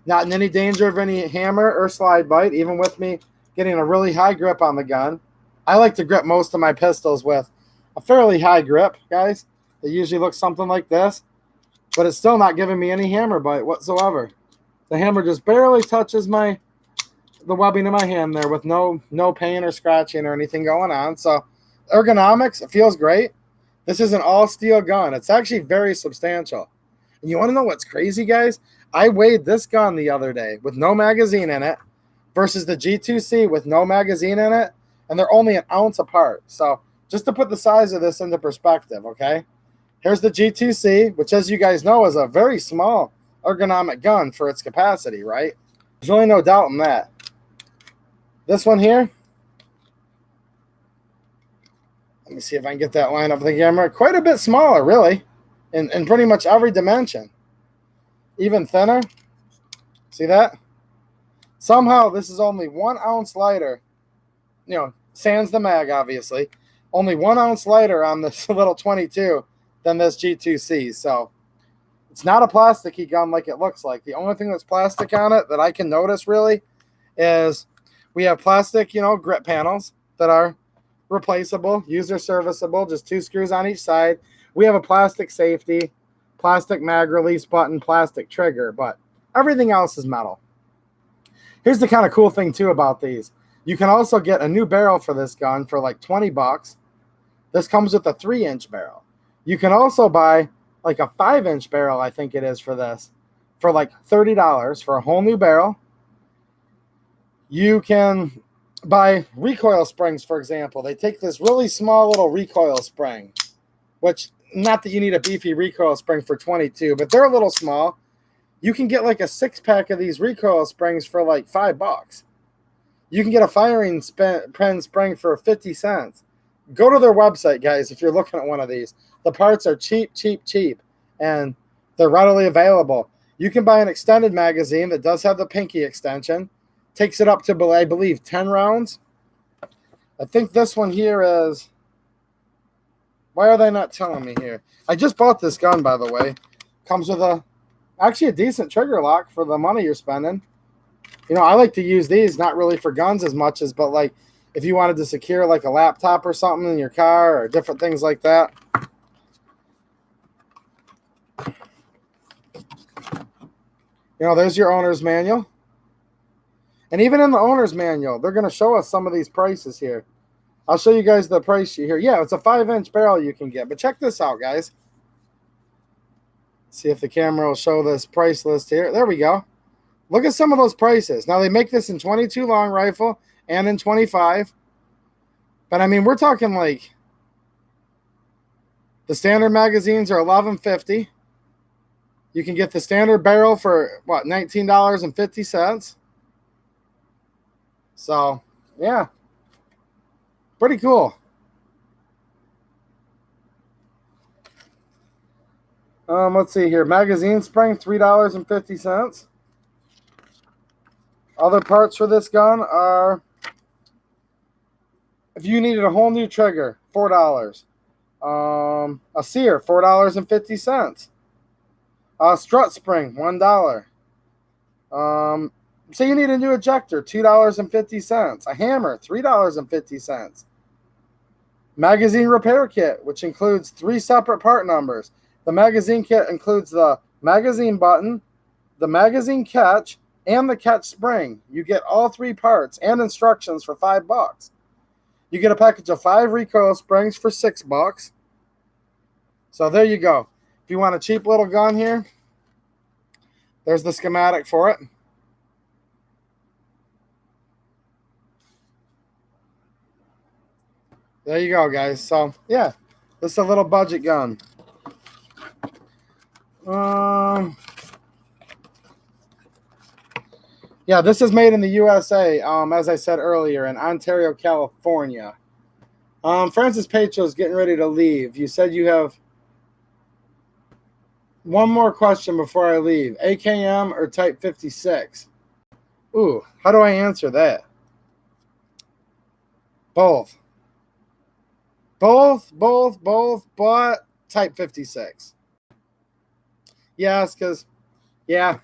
Not in any danger of any hammer or slide bite, even with me getting a really high grip on the gun. I like to grip most of my pistols with a fairly high grip, guys. It usually looks something like this, but it's still not giving me any hammer bite whatsoever. The hammer just barely touches the webbing of my hand there with no pain or scratching or anything going on. So ergonomics, it feels great. This is an all-steel gun. It's actually very substantial. And you want to know what's crazy, guys? I weighed this gun the other day with no magazine in it versus the G2C with no magazine in it, and they're only an ounce apart. So just to put the size of this into perspective, okay? Here's the G2C, which, as you guys know, is a very small ergonomic gun for its capacity, right? There's really no doubt in that. This one here, let me see if I can get that line up with the camera. Quite a bit smaller, really, in pretty much every dimension. Even thinner. See that? Somehow this is only 1 ounce lighter. You know, sans the mag, obviously. Only 1 ounce lighter on this little 22 than this G2C. So it's not a plasticky gun like it looks like. The only thing that's plastic on it that I can notice really is we have plastic, you know, grip panels that are replaceable, user serviceable, just 2 screws on each side. We have a plastic safety, plastic mag release button, plastic trigger, but everything else is metal. Here's the kind of cool thing too about these. You can also get a new barrel for this gun for like 20 bucks. This comes with a 3-inch barrel. You can also buy like a 5-inch barrel, I think it is, for this, for like $30 for a whole new barrel. You can buy recoil springs, for example. They take this really small little recoil spring, which, not that you need a beefy recoil spring for 22, but they're a little small. You can get like a 6-pack of these recoil springs for like $5. You can get a firing pin spring for 50 cents. Go to their website, guys, if you're looking at one of these. The parts are cheap, cheap, cheap, and they're readily available. You can buy an extended magazine that does have the pinky extension. Takes it up to, I believe, 10 rounds. I think this one here is... Why are they not telling me here? I just bought this gun, by the way. Comes with actually a decent trigger lock for the money you're spending. You know, I like to use these, not really for guns as much as, but like if you wanted to secure like a laptop or something in your car or different things like that. You know, there's your owner's manual. And even in the owner's manual, they're going to show us some of these prices here. I'll show you guys the price sheet here. Yeah, it's a 5-inch barrel you can get. But check this out, guys. See if the camera will show this price list here. There we go. Look at some of those prices. Now, they make this in 22 long rifle and in 25. But, I mean, we're talking like the standard magazines are $11.50. You can get the standard barrel for, what, $19.50. So, yeah. Pretty cool. Let's see here. Magazine spring, $3.50. Other parts for this gun are, if you needed a whole new trigger, $4. A sear, $4.50. A strut spring, $1. Say you need a new ejector, $2.50. A hammer, $3.50. Magazine repair kit, which includes 3 separate part numbers. The magazine kit includes the magazine button, the magazine catch, and the catch spring. You get all 3 parts and instructions for $5. You get a package of 5 recoil springs for $6. So there you go. If you want a cheap little gun here, there's the schematic for it. There you go, guys. So, yeah, this is a little budget gun. Yeah, this is made in the USA, as I said earlier, in Ontario, California. Francis Petro is getting ready to leave. You said you have one more question before I leave. AKM or Type 56? Ooh, how do I answer that? Both. Both, but Type 56. Yes, because, yeah.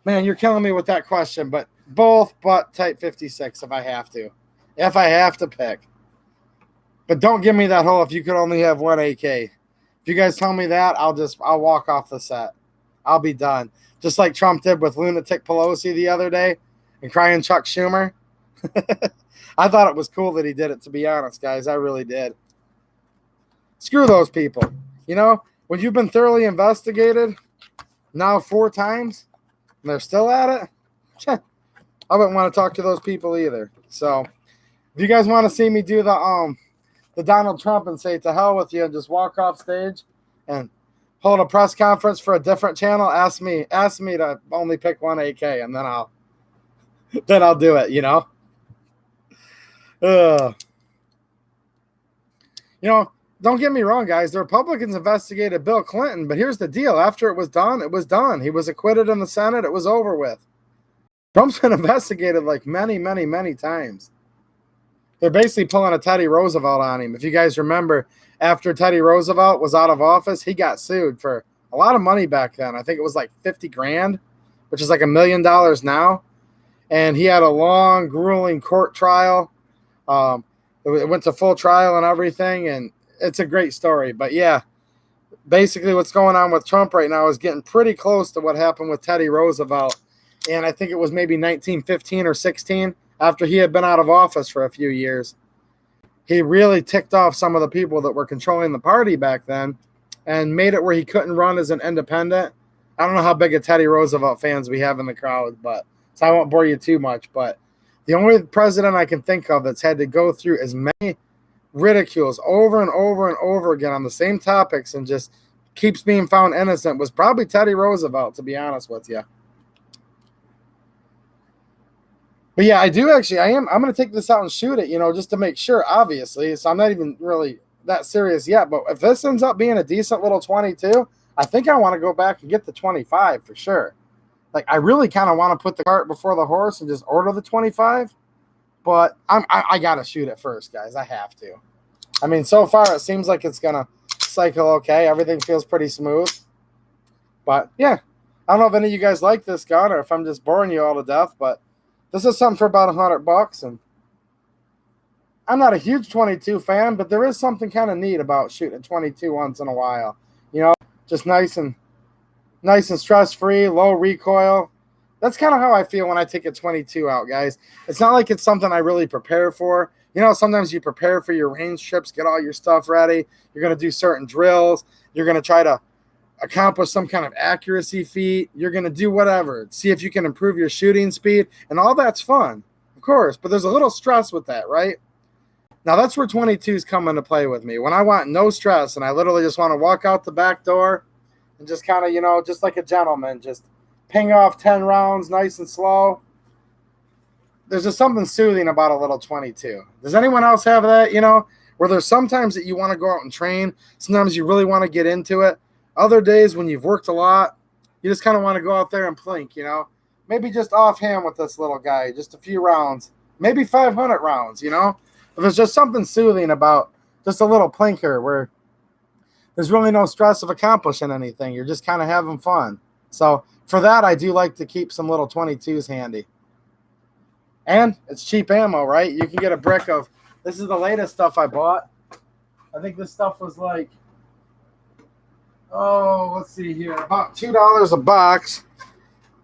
Man, you're killing me with that question, but both but Type 56 if I have to. If I have to pick. But don't give me that whole if you could only have one AK. If you guys tell me that, I'll walk off the set. I'll be done. Just like Trump did with Lunatic Pelosi the other day and crying Chuck Schumer. I thought it was cool that he did it, to be honest, guys. I really did. Screw those people. You know, when you've been thoroughly investigated now 4 times, and they're still at it, I wouldn't want to talk to those people either. So if you guys want to see me do the Donald Trump and say to hell with you and just walk off stage and hold a press conference for a different channel, ask me to only pick one AK, and then I'll do it, you know. You know, don't get me wrong, guys. The Republicans investigated Bill Clinton, but here's the deal. After it was done, it was done. He was acquitted in the Senate. It was over with. Trump's been investigated like many, many, many times. They're basically pulling a Teddy Roosevelt on him. If you guys remember, after Teddy Roosevelt was out of office, he got sued for a lot of money back then. I think it was like 50 grand, which is like $1 million now. And he had a long, grueling court trial. It went to full trial and everything, and it's a great story. But yeah, basically what's going on with Trump right now is getting pretty close to what happened with Teddy Roosevelt. And I think it was maybe 1915 or 16, after he had been out of office for a few years. He really ticked off some of the people that were controlling the party back then and made it where he couldn't run as an independent. I don't know how big of Teddy Roosevelt fans we have in the crowd, but so I won't bore you too much. But the only president I can think of that's had to go through as many ridicules over and over and over again on the same topics and just keeps being found innocent was probably Teddy Roosevelt, to be honest with you. But yeah, I'm going to take this out and shoot it, just to make sure, obviously. So I'm not even really that serious yet. But if this ends up being a decent little 22, I think I want to go back and get the 25 for sure. Like, I really kind of want to put the cart before the horse and just order the 25. But I got to shoot it first, guys. I have to. I mean, so far it seems like it's going to cycle okay. Everything feels pretty smooth. But yeah, I don't know if any of you guys like this gun or if I'm just boring you all to death, but this is something for about $100, and I'm not a huge 22 fan, but there is something kind of neat about shooting a 22 once in a while. Just nice and stress-free, low recoil. That's kind of how I feel when I take a 22 out, guys. It's not like it's something I really prepare for. Sometimes you prepare for your range trips, get all your stuff ready. You're going to do certain drills. You're going to try to accomplish some kind of accuracy feat. You're going to do whatever. See if you can improve your shooting speed. And all that's fun, of course. But there's a little stress with that, right? Now, that's where 22s come into play with me. When I want no stress and I literally just want to walk out the back door and just kind of, just like a gentleman, just ping off 10 rounds nice and slow. There's just something soothing about a little 22. Does anyone else have that, where there's sometimes that you want to go out and train. Sometimes you really want to get into it. Other days when you've worked a lot, you just kind of want to go out there and plink, Maybe just offhand with this little guy, just a few rounds, maybe 500 rounds, But there's just something soothing about just a little plinker where there's really no stress of accomplishing anything. You're just kind of having fun. So for that, I do like to keep some little 22s handy. And it's cheap ammo, right? You can get a brick of, this is the latest stuff I bought. I think this stuff was like, let's see here, about $2 a box.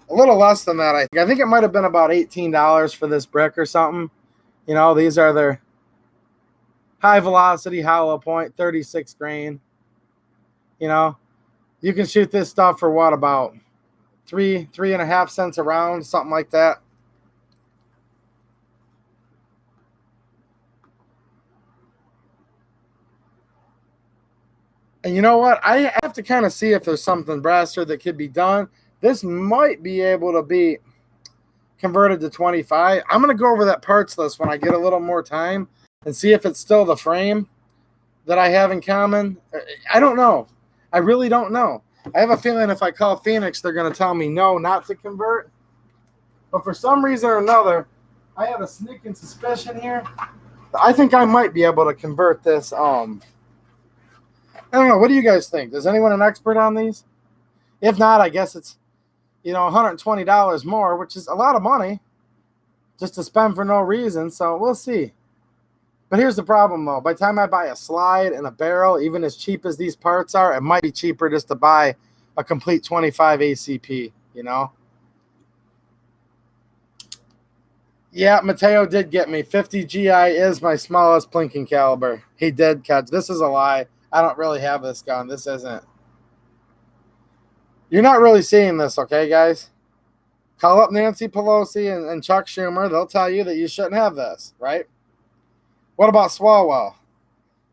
A little less than that, I think. I think it might have been about $18 for this brick or something. These are their high velocity hollow point, 36 grain. You can shoot this stuff for what, about 3.5 cents a round, something like that. And you know what? I have to kind of see if there's something brasser that could be done. This might be able to be converted to 25. I'm going to go over that parts list when I get a little more time and see if it's still the frame that I have in common. I don't know. I really don't know. I have a feeling if I call Phoenix, they're going to tell me no, not to convert. But for some reason or another, I have a sneaking suspicion here. I think I might be able to convert this. I don't know. What do you guys think? Is anyone an expert on these? If not, I guess it's, $120 more, which is a lot of money just to spend for no reason. So we'll see. But here's the problem, though. By the time I buy a slide and a barrel, even as cheap as these parts are, it might be cheaper just to buy a complete 25 ACP, Yeah, Mateo did get me. 50 GI is my smallest plinking caliber. He did catch. This is a lie. I don't really have this gun. This isn't. You're not really seeing this, okay, guys? Call up Nancy Pelosi and Chuck Schumer. They'll tell you that you shouldn't have this, right? What about Swalwell?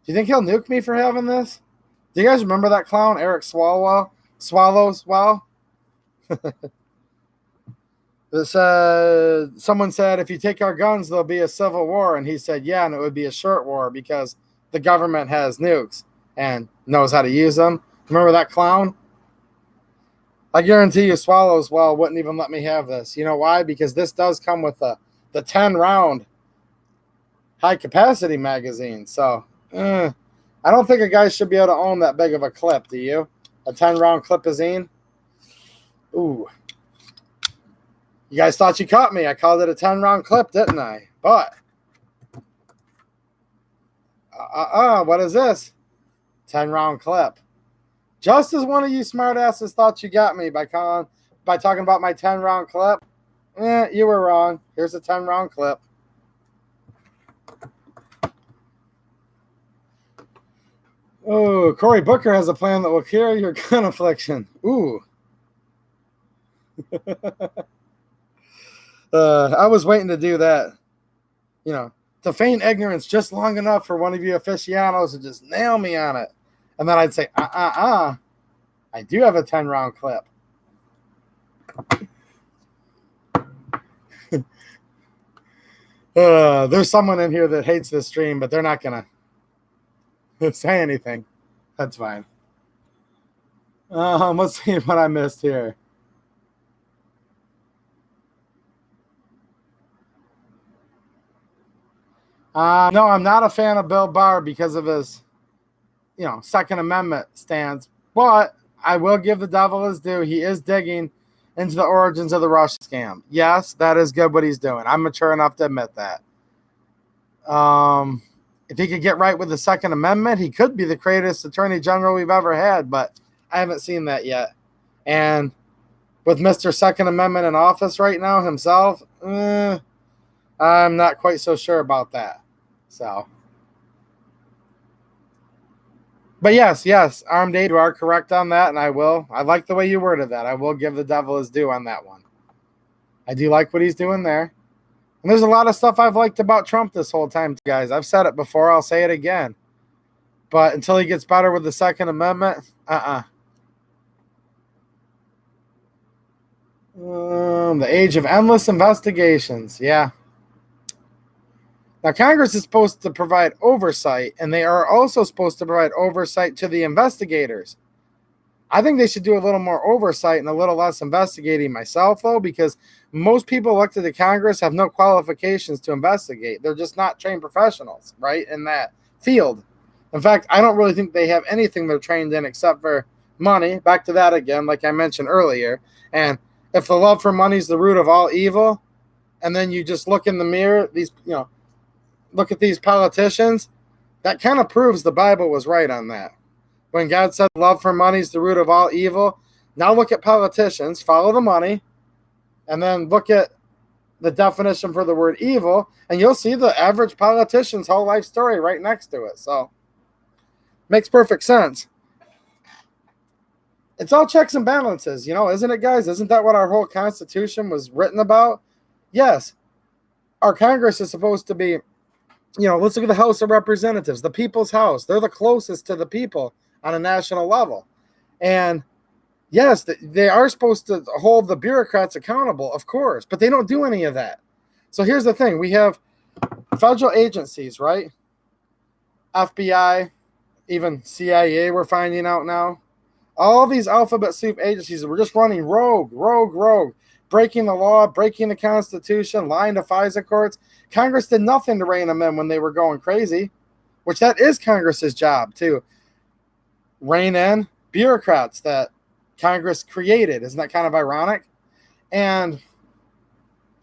Do you think he'll nuke me for having this? Do you guys remember that clown, Eric Swalwell? Swallowswell? Someone said, if you take our guns, there'll be a civil war. And he said, yeah, and it would be a short war because the government has nukes and knows how to use them. Remember that clown? I guarantee you Swallows Well wouldn't even let me have this. You know why? Because this does come with the 10-round high-capacity magazine. So, I don't think a guy should be able to own that big of a clip, do you? A 10-round clip-azine? Ooh. You guys thought you caught me. I called it a 10-round clip, didn't I? But, what is this? 10-round clip. Just as one of you smartasses thought you got me by talking about my 10-round clip. You were wrong. Here's a 10-round clip. Oh, Cory Booker has a plan that will cure your gun affliction. Ooh. I was waiting to do that. You know, to feign ignorance just long enough for one of you aficionados to just nail me on it. And then I'd say, I do have a 10-round clip. There's someone in here that hates this stream, but they're not going to say anything. That's fine. Let's see what I missed here. No, I'm not a fan of Bill Barr because of his, Second Amendment stance. But I will give the devil his due. He is digging into the origins of the Russia scam. Yes, that is good what he's doing. I'm mature enough to admit that. If he could get right with the Second Amendment, he could be the greatest attorney general we've ever had, but I haven't seen that yet. And with Mr. Second Amendment in office right now himself, I'm not quite so sure about that. So, but yes, Armed Aid, you are correct on that, and I like the way you worded that. I will give the devil his due on that one. I do like what he's doing there. And there's a lot of stuff I've liked about Trump this whole time, guys. I've said it before. I'll say it again. But until he gets better with the Second Amendment, the age of endless investigations. Yeah. Now, Congress is supposed to provide oversight, and they are also supposed to provide oversight to the investigators. I think they should do a little more oversight and a little less investigating myself, though, because most people elected to Congress have no qualifications to investigate. They're just not trained professionals, right, in that field. In fact, I don't really think they have anything they're trained in except for money. Back to that again, like I mentioned earlier. And if the love for money is the root of all evil, and then you just look in the mirror, look at these politicians, that kind of proves the Bible was right on that. When God said love for money is the root of all evil, now look at politicians, follow the money, and then look at the definition for the word evil, and you'll see the average politician's whole life story right next to it. So, makes perfect sense. It's all checks and balances, isn't it, guys? Isn't that what our whole Constitution was written about? Yes. Our Congress is supposed to be, let's look at the House of Representatives, the people's house. They're the closest to the people on a national level. And yes, they are supposed to hold the bureaucrats accountable, of course, but they don't do any of that. So here's the thing. We have federal agencies, right? FBI, even CIA, we're finding out now. All these alphabet soup agencies were just running rogue, breaking the law, breaking the Constitution, lying to FISA courts. Congress did nothing to rein them in when they were going crazy, which that is Congress's job, too. Rein in bureaucrats that Congress created. Isn't that kind of ironic? And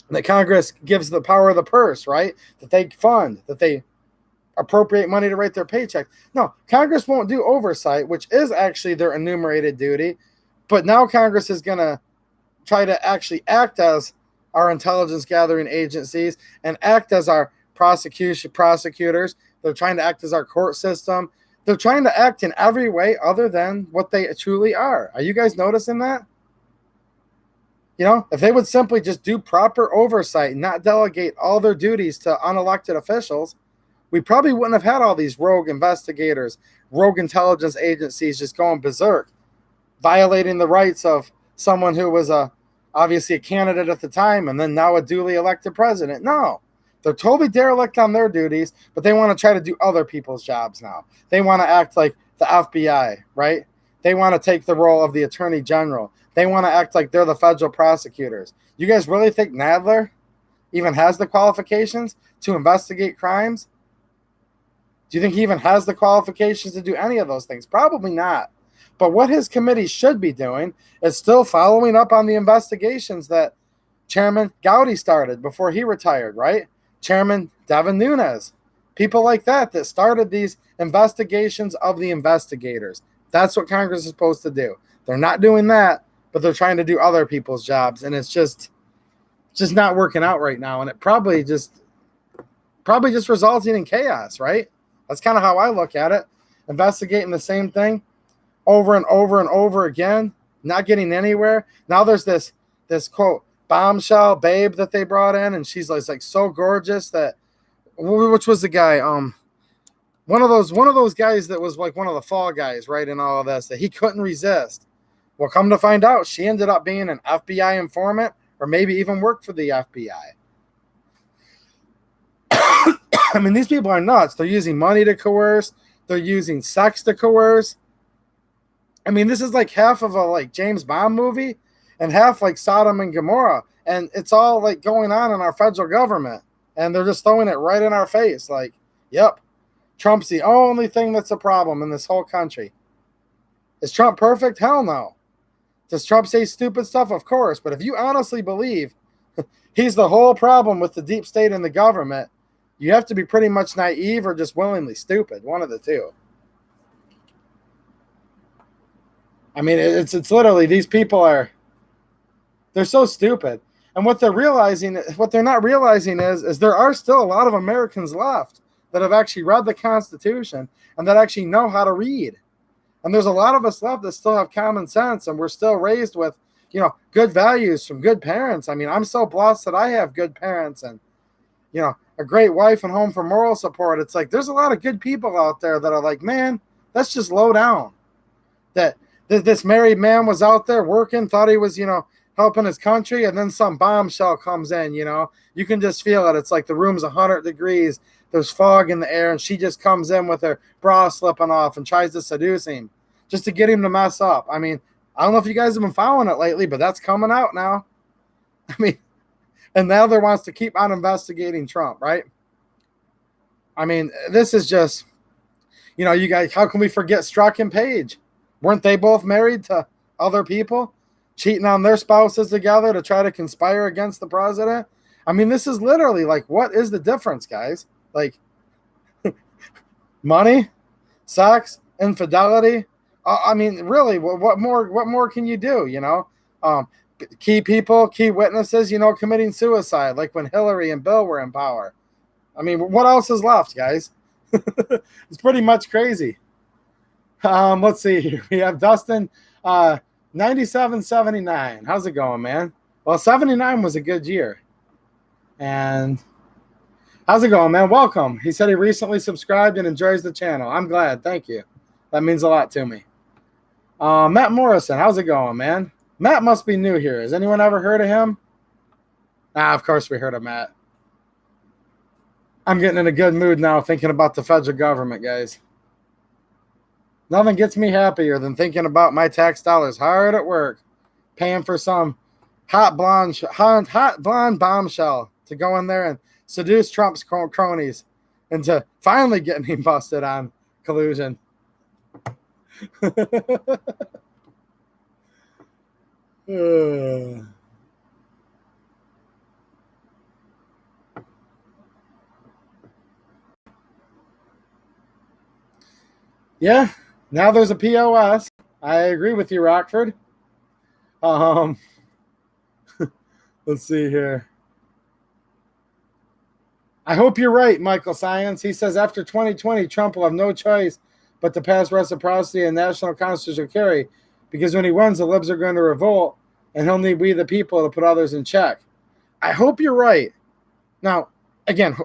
that Congress gives the power of the purse, right? That they fund, that they appropriate money to write their paycheck. No, Congress won't do oversight, which is actually their enumerated duty. But now Congress is going to try to actually act as our intelligence gathering agencies and act as our prosecutors. They're trying to act as our court system. They're trying to act in every way other than what they truly are. Are you guys noticing that? If they would simply just do proper oversight and not delegate all their duties to unelected officials, we probably wouldn't have had all these rogue investigators, rogue intelligence agencies just going berserk, violating the rights of someone who was obviously a candidate at the time and then now a duly elected president. No, they're totally derelict on their duties, but they want to try to do other people's jobs now. They want to act like the FBI, right? They want to take the role of the attorney general. They want to act like they're the federal prosecutors. You guys really think Nadler even has the qualifications to investigate crimes? Do you think he even has the qualifications to do any of those things? Probably not. But what his committee should be doing is still following up on the investigations that Chairman Gowdy started before he retired, right? Chairman Devin Nunes, people like that started these investigations of the investigators. That's what Congress is supposed to do. They're not doing that, but they're trying to do other people's jobs, and it's just not working out right now. And it probably just resulting in chaos, right? That's kind of how I look at it. Investigating the same thing over and over and over again, not getting anywhere. Now there's this quote bombshell babe that they brought in, and she's like so gorgeous that, which was the guy, one of those guys that was like one of the fall guys, right, in all of this, that he couldn't resist. Well, come to find out, she ended up being an FBI informant, or maybe even worked for the FBI. I mean, these people are nuts. They're using money to coerce. They're using sex to coerce. I mean, this is like half of a like James Bond movie and half like Sodom and Gomorrah. And it's all like going on in our federal government. And they're just throwing it right in our face. Like, yep, Trump's the only thing that's a problem in this whole country. Is Trump perfect? Hell no. Does Trump say stupid stuff? Of course. But if you honestly believe he's the whole problem with the deep state and the government, you have to be pretty much naive or just willingly stupid. One of the two. I mean, it's literally, these people they're so stupid. And what they're not realizing is there are still a lot of Americans left that have actually read the Constitution and that actually know how to read. And there's a lot of us left that still have common sense, and we're still raised with, good values from good parents. I mean, I'm so blessed that I have good parents and, a great wife and home for moral support. It's like there's a lot of good people out there that are like, man, that's just low down. That this married man was out there working, thought he was, helping his country, and then some bombshell comes in, You can just feel it. It's like the room's 100 degrees. There's fog in the air, and she just comes in with her bra slipping off and tries to seduce him just to get him to mess up. I mean, I don't know if you guys have been following it lately, but that's coming out now. I mean, and Nadler wants to keep on investigating Trump, right? I mean, this is just, you guys, how can we forget Strzok and Page? Weren't they both married to other people, cheating on their spouses together to try to conspire against the president? I mean, this is literally like, what is the difference, guys? Like, money, sex, infidelity. I mean, really, what more can you do? Key people, key witnesses, committing suicide, like when Hillary and Bill were in power. I mean, what else is left, guys? It's pretty much crazy. Let's see here. We have Dustin, 9779. How's it going, man? Well, 79 was a good year. And how's it going, man? Welcome. He said he recently subscribed and enjoys the channel. I'm glad. Thank you. That means a lot to me. Matt Morrison, how's it going, man? Matt must be new here. Has anyone ever heard of him? Of course we heard of Matt. I'm getting in a good mood now thinking about the federal government, guys. Nothing gets me happier than thinking about my tax dollars hard at work, paying for some hot blonde bombshell to go in there and seduce Trump's cronies into finally getting him busted on collusion. Yeah, now there's a POS. I agree with you, Rockford. Let's see here. I hope you're right, Michael Science. He says after 2020, Trump will have no choice but to pass reciprocity and national constitutional carry, because when he wins, the libs are going to revolt, and he'll need we the people to put others in check. I hope you're right. Now, again,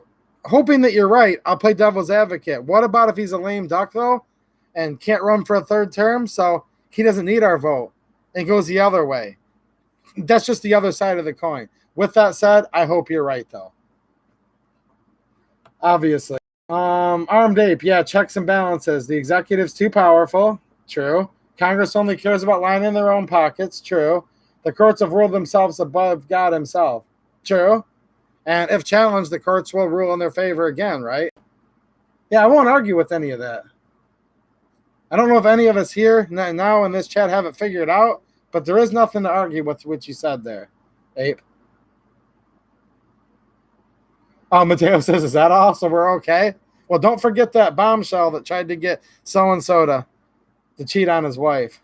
hoping that you're right, I'll play devil's advocate. What about if he's a lame duck, though, and can't run for a third term, so he doesn't need our vote, and goes the other way? That's just the other side of the coin. With that said, I hope you're right, though. Obviously. Armed Ape, yeah, checks and balances. The executive's too powerful. True. Congress only cares about lining their own pockets. True. The courts have ruled themselves above God himself. True. And if challenged, the courts will rule in their favor again, right? Yeah, I won't argue with any of that. I don't know if any of us here now in this chat have it figured out, but there is nothing to argue with what you said there, Ape. Oh, Mateo says, is that all? So we're okay? Well, don't forget that bombshell that tried to get so-and-so to cheat on his wife.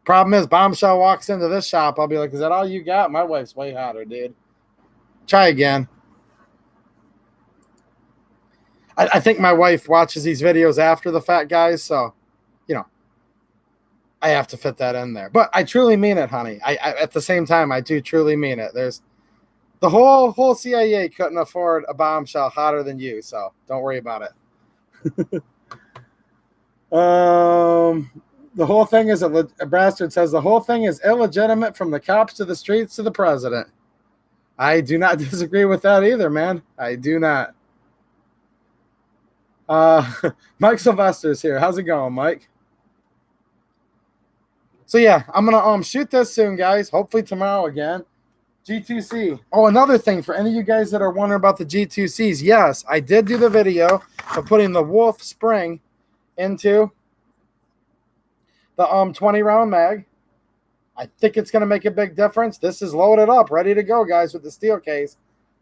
Problem is, bombshell walks into this shop. I'll be like, is that all you got? My wife's way hotter, dude. Try again. I think my wife watches these videos after the fact, guys, so, you know, I have to fit that in there. But I truly mean it, honey. I at the same time, I do truly mean it. There's the whole CIA couldn't afford a bombshell hotter than you, so don't worry about it. The whole thing is a bastard says the whole thing is illegitimate from the cops to the streets to the president. I do not disagree with that either, man. I do not. Mike Sylvester's here. How's it going, Mike? So yeah, I'm gonna shoot this soon, guys. Hopefully tomorrow again. G2C. Oh, another thing for any of you guys that are wondering about the G2Cs, yes, I did do the video of putting the Wolf spring into the 20-round mag. I think it's gonna make a big difference. This is loaded up, ready to go, guys, with the steel case.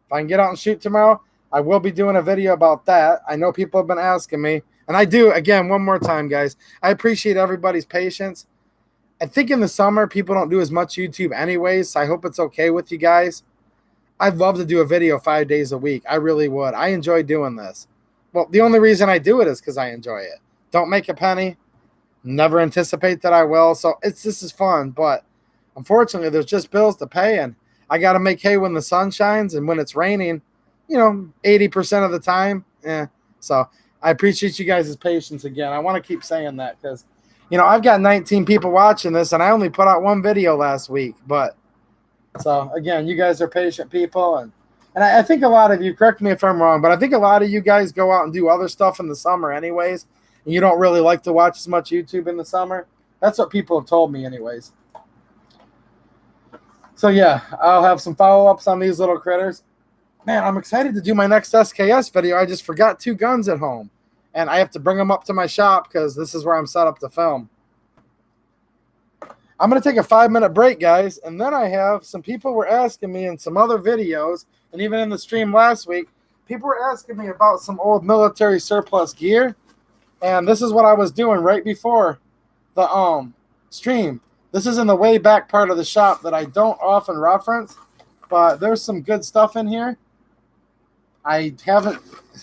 If I can get out and shoot tomorrow, I will be doing a video about that. I know people have been asking me, and I do, again, one more time, guys. I appreciate everybody's patience. I think in the summer, people don't do as much YouTube anyways, so I hope it's okay with you guys. I'd love to do a video 5 days a week. I really would. I enjoy doing this. Well, the only reason I do it is because I enjoy it. Don't make a penny. Never anticipate that I will. So this is fun, but unfortunately, there's just bills to pay, and I got to make hay when the sun shines, and when it's raining, 80% of the time. So I appreciate you guys' patience again. I want to keep saying that because I've got 19 people watching this, and I only put out one video last week. But so again, you guys are patient people, and I think a lot of you, correct me if I'm wrong, but I think a lot of you guys go out and do other stuff in the summer anyways, and you don't really like to watch as much YouTube in the summer. That's what people have told me anyways. So yeah, I'll have some follow-ups on these little critters. Man, I'm excited to do my next SKS video. I just forgot 2 guns at home, and I have to bring them up to my shop because this is where I'm set up to film. I'm going to take a 5-minute break, guys, and then I have some people were asking me in some other videos, and even in the stream last week, people were asking me about some old military surplus gear, and this is what I was doing right before the stream. This is in the way back part of the shop that I don't often reference, but there's some good stuff in here. I haven't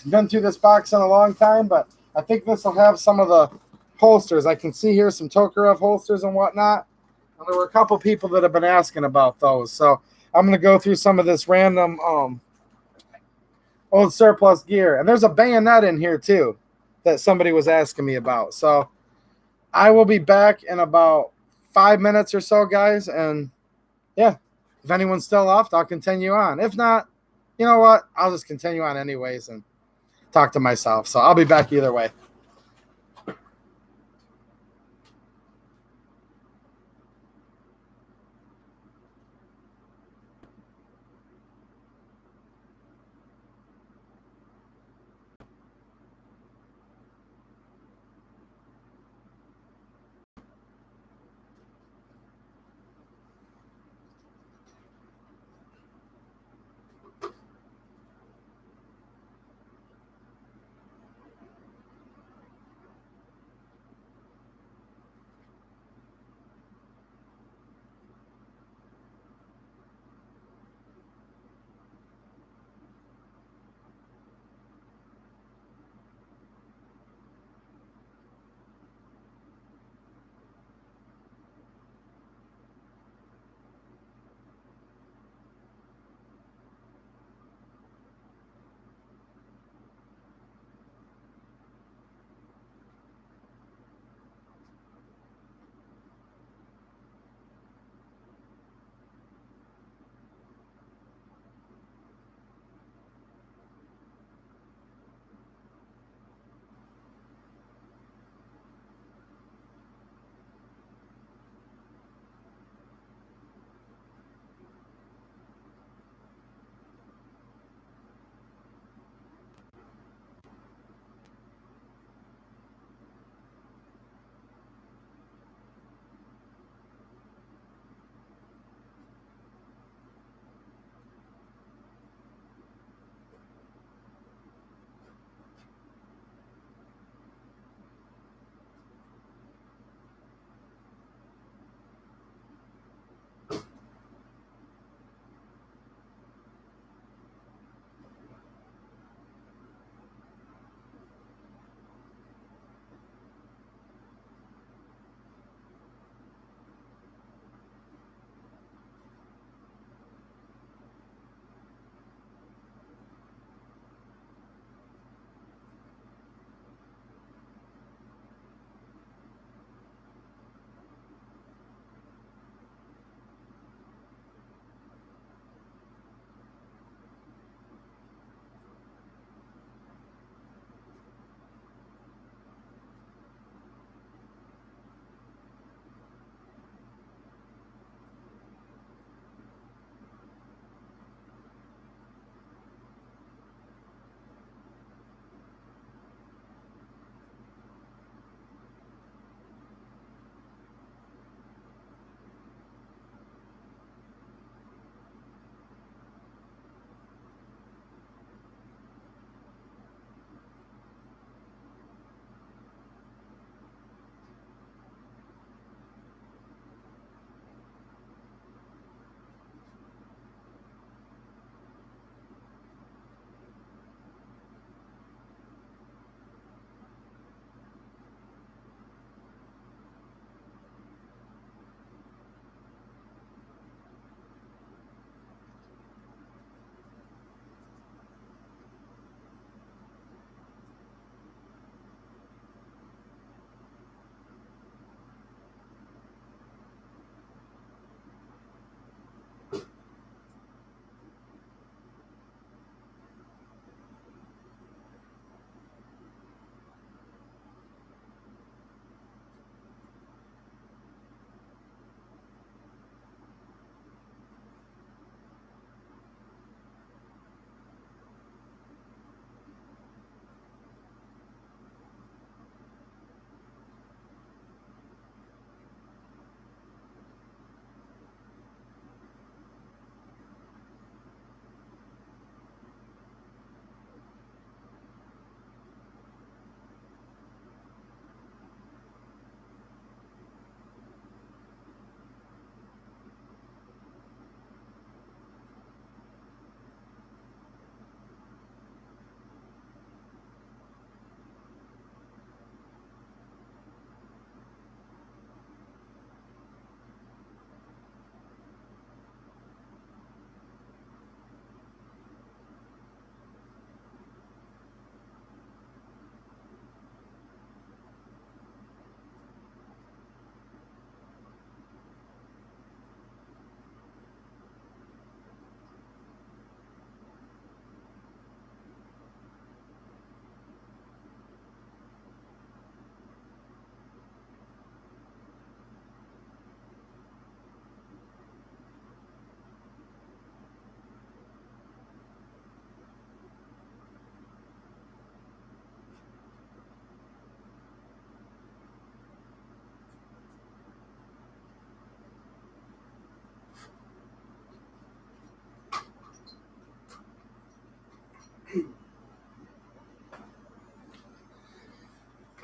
been through this box in a long time, but I think this will have some of the holsters. I can see here some Tokarev holsters and whatnot. And there were a couple people that have been asking about those. So I'm going to go through some of this random old surplus gear. And there's a bayonet in here too that somebody was asking me about. So I will be back in about 5 minutes or so, guys. And yeah, if anyone's still off, I'll continue on. If not, you know what? I'll just continue on anyways and talk to myself. So I'll be back either way.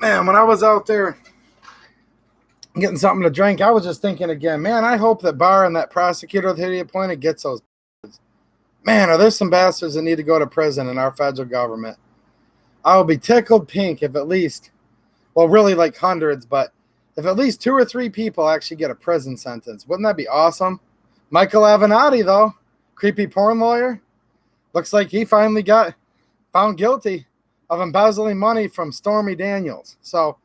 Man, when I was out there getting something to drink, I was just thinking again, man, I hope that Barr and that prosecutor that he appointed gets those. Man, are there some bastards that need to go to prison in our federal government? I will be tickled pink if at least, well, really like hundreds, but if at least 2 or 3 people actually get a prison sentence. Wouldn't that be awesome? Michael Avenatti, though, creepy porn lawyer, looks like he finally got found guilty of embezzling money from Stormy Daniels. So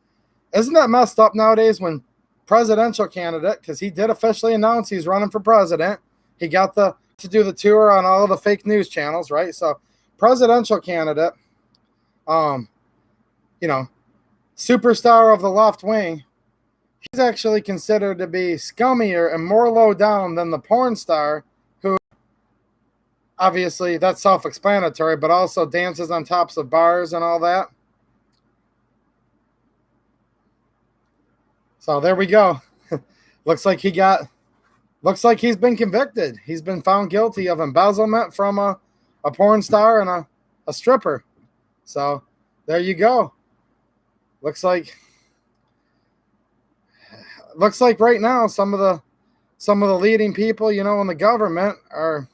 isn't that messed up nowadays when presidential candidate, because he did officially announce he's running for president. He got to do the tour on all of the fake news channels, right? So presidential candidate, superstar of the left wing, he's actually considered to be scummier and more low down than the porn star who, obviously, that's self-explanatory, but also dances on tops of bars and all that. So there we go. Looks like he's been convicted. He's been found guilty of embezzlement from a porn star and a stripper. So there you go. Looks like right now some of the leading people, in the government are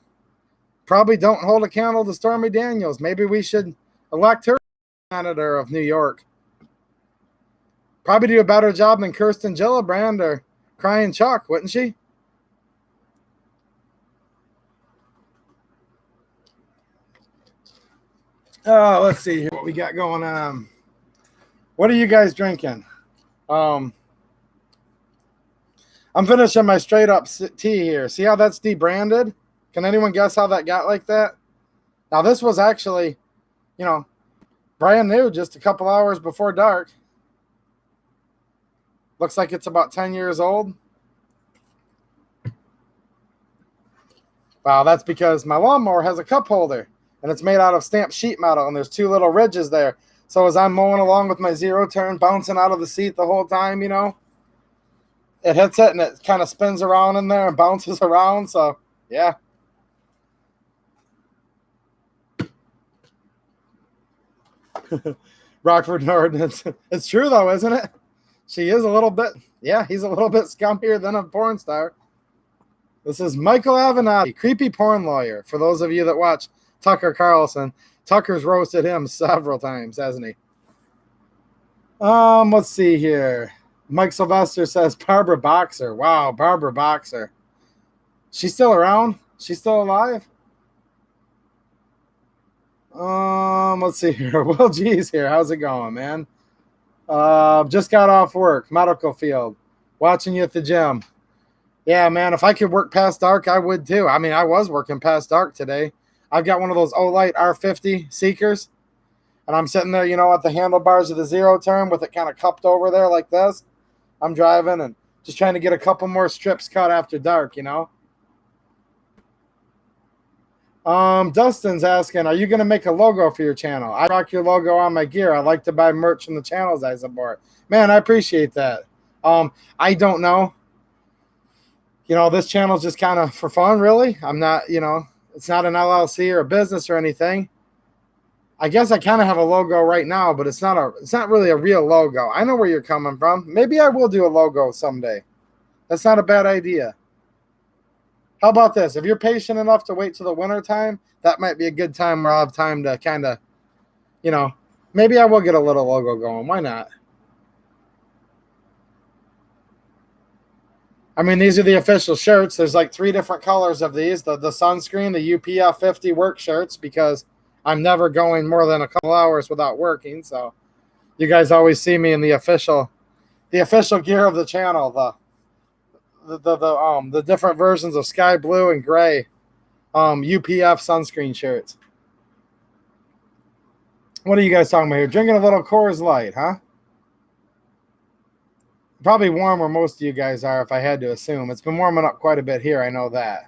probably don't hold a candle to Stormy Daniels. Maybe we should elect her senator of New York. Probably do a better job than Kirsten Gillibrand or Crying Chuck, wouldn't she? Let's see here what we got going on. What are you guys drinking? I'm finishing my straight up tea here. See how that's debranded? Can anyone guess how that got like that? Now this was actually, brand new just a couple hours before dark. Looks like it's about 10 years old. Wow, that's because my lawnmower has a cup holder and it's made out of stamped sheet metal and there's 2 little ridges there. So as I'm mowing along with my zero turn, bouncing out of the seat the whole time, it hits it and it kind of spins around in there and bounces around. So, yeah. Rockford Norton. It's true, though, isn't it? She is a little bit, he's a little bit scummier than a porn star. This is Michael Avenatti, creepy porn lawyer. For those of you that watch Tucker Carlson, Tucker's roasted him several times, hasn't he? Let's see here. Mike Sylvester says Barbara Boxer. Wow, Barbara Boxer. She's still around? She's still alive? Let's see here. Will G's here. How's it going, man? Just got off work, medical field, watching you at the gym. Yeah, man, if I could work past dark, I would too. I mean, I was working past dark today. I've got one of those Olight R50 Seekers, and I'm sitting there, at the handlebars of the zero turn with it kind of cupped over there like this. I'm driving and just trying to get a couple more strips cut after dark, Dustin's asking, are you going to make a logo for your channel? I rock your logo on my gear. I like to buy merch from the channels I support. Man, I appreciate that. I don't know. This channel's just kind of for fun, really. I'm not, it's not an LLC or a business or anything. I guess I kind of have a logo right now, but it's not really a real logo. I know where you're coming from. Maybe I will do a logo someday. That's not a bad idea. How about this? If you're patient enough to wait till the winter time, that might be a good time where I'll have time to kind of, maybe I will get a little logo going. Why not? I mean, these are the official shirts. There's like 3 different colors of these. The sunscreen, the UPF 50 work shirts, because I'm never going more than a couple hours without working. So you guys always see me in the official gear of the channel, the different versions of sky blue and gray UPF sunscreen shirts. What are you guys talking about here? Drinking a little Coors Light, huh? Probably warm where most of you guys are, if I had to assume. It's been warming up quite a bit here, I know that.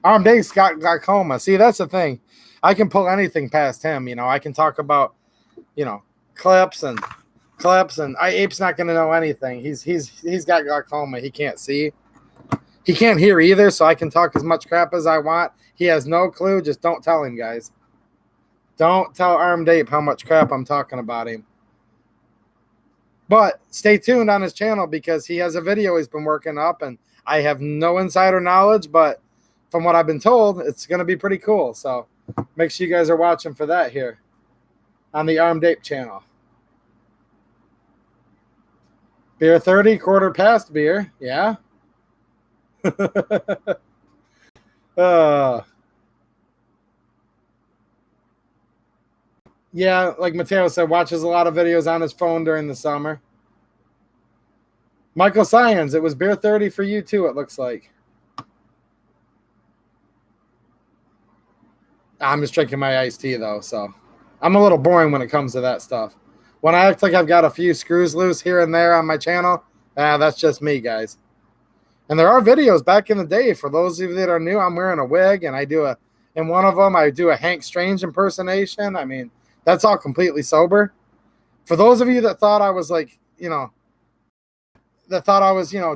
Armed Ace got glaucoma. See, that's the thing. I can pull anything past him. I can talk about, clips and Ape's not going to know anything. He's got glaucoma. He can't see. He can't hear either, so I can talk as much crap as I want. He has no clue. Just don't tell him, guys. Don't tell Armed Ape how much crap I'm talking about him. But stay tuned on his channel because he has a video he's been working up, and I have no insider knowledge, but from what I've been told, it's going to be pretty cool. So make sure you guys are watching for that here on the Armed Ape channel. Beer 30, quarter past beer. Yeah. Yeah, like Mateo said, watches a lot of videos on his phone during the summer. Michael Science, it was beer 30 for you too, it looks like. I'm just drinking my iced tea though, so I'm a little boring when it comes to that stuff. When I act like I've got a few screws loose here and there on my channel, that's just me, guys. And there are videos back in the day. For those of you that are new, I'm wearing a wig, and in one of them, I do a Hank Strange impersonation. I mean, that's all completely sober. For those of you that thought I was like,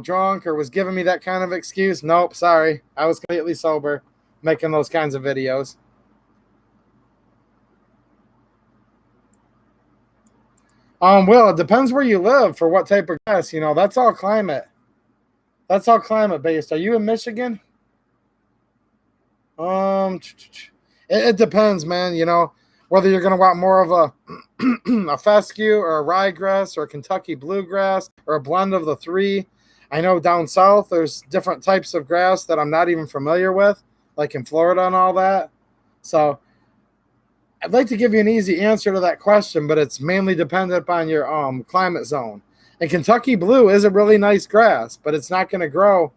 drunk or was giving me that kind of excuse, nope, sorry. I was completely sober making those kinds of videos. Well, it depends where you live for what type of grass. That's all climate. That's all climate based. Are you in Michigan? It depends, man. Whether you're going to want more of a fescue or a ryegrass or a Kentucky bluegrass or a blend of the three. I know down south there's different types of grass that I'm not even familiar with, like in Florida and all that. So I'd like to give you an easy answer to that question, but it's mainly dependent upon your climate zone. And Kentucky blue is a really nice grass, but it's not going to grow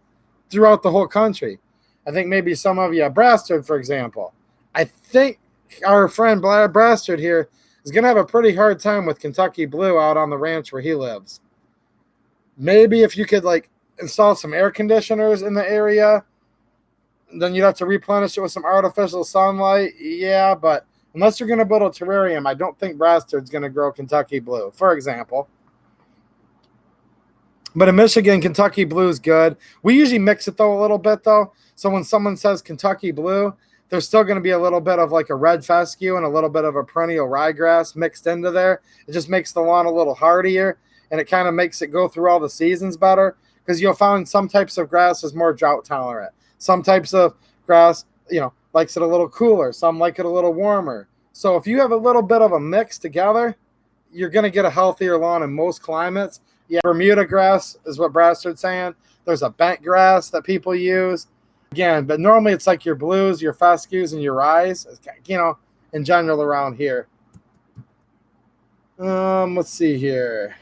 throughout the whole country. I think maybe some of you, Brastard, for example. I think our friend Brastard here is going to have a pretty hard time with Kentucky blue out on the ranch where he lives. Maybe if you could install some air conditioners in the area, then you'd have to replenish it with some artificial sunlight. Yeah, but unless you're going to build a terrarium, I don't think Brastard's going to grow Kentucky blue, for example. But in Michigan, Kentucky blue is good. We usually mix it, though, a little bit, though. So when someone says Kentucky blue, there's still going to be a little bit of a red fescue and a little bit of a perennial ryegrass mixed into there. It just makes the lawn a little hardier, and it kind of makes it go through all the seasons better because you'll find some types of grass is more drought tolerant. Some types of grass, likes it a little cooler. Some like it a little warmer. So if you have a little bit of a mix together, you're going to get a healthier lawn in most climates. Yeah, Bermuda grass is what Brastard's saying. There's a bent grass that people use. Again, but normally it's like your blues, your fescues, and your ryes, in general around here. Let's see here.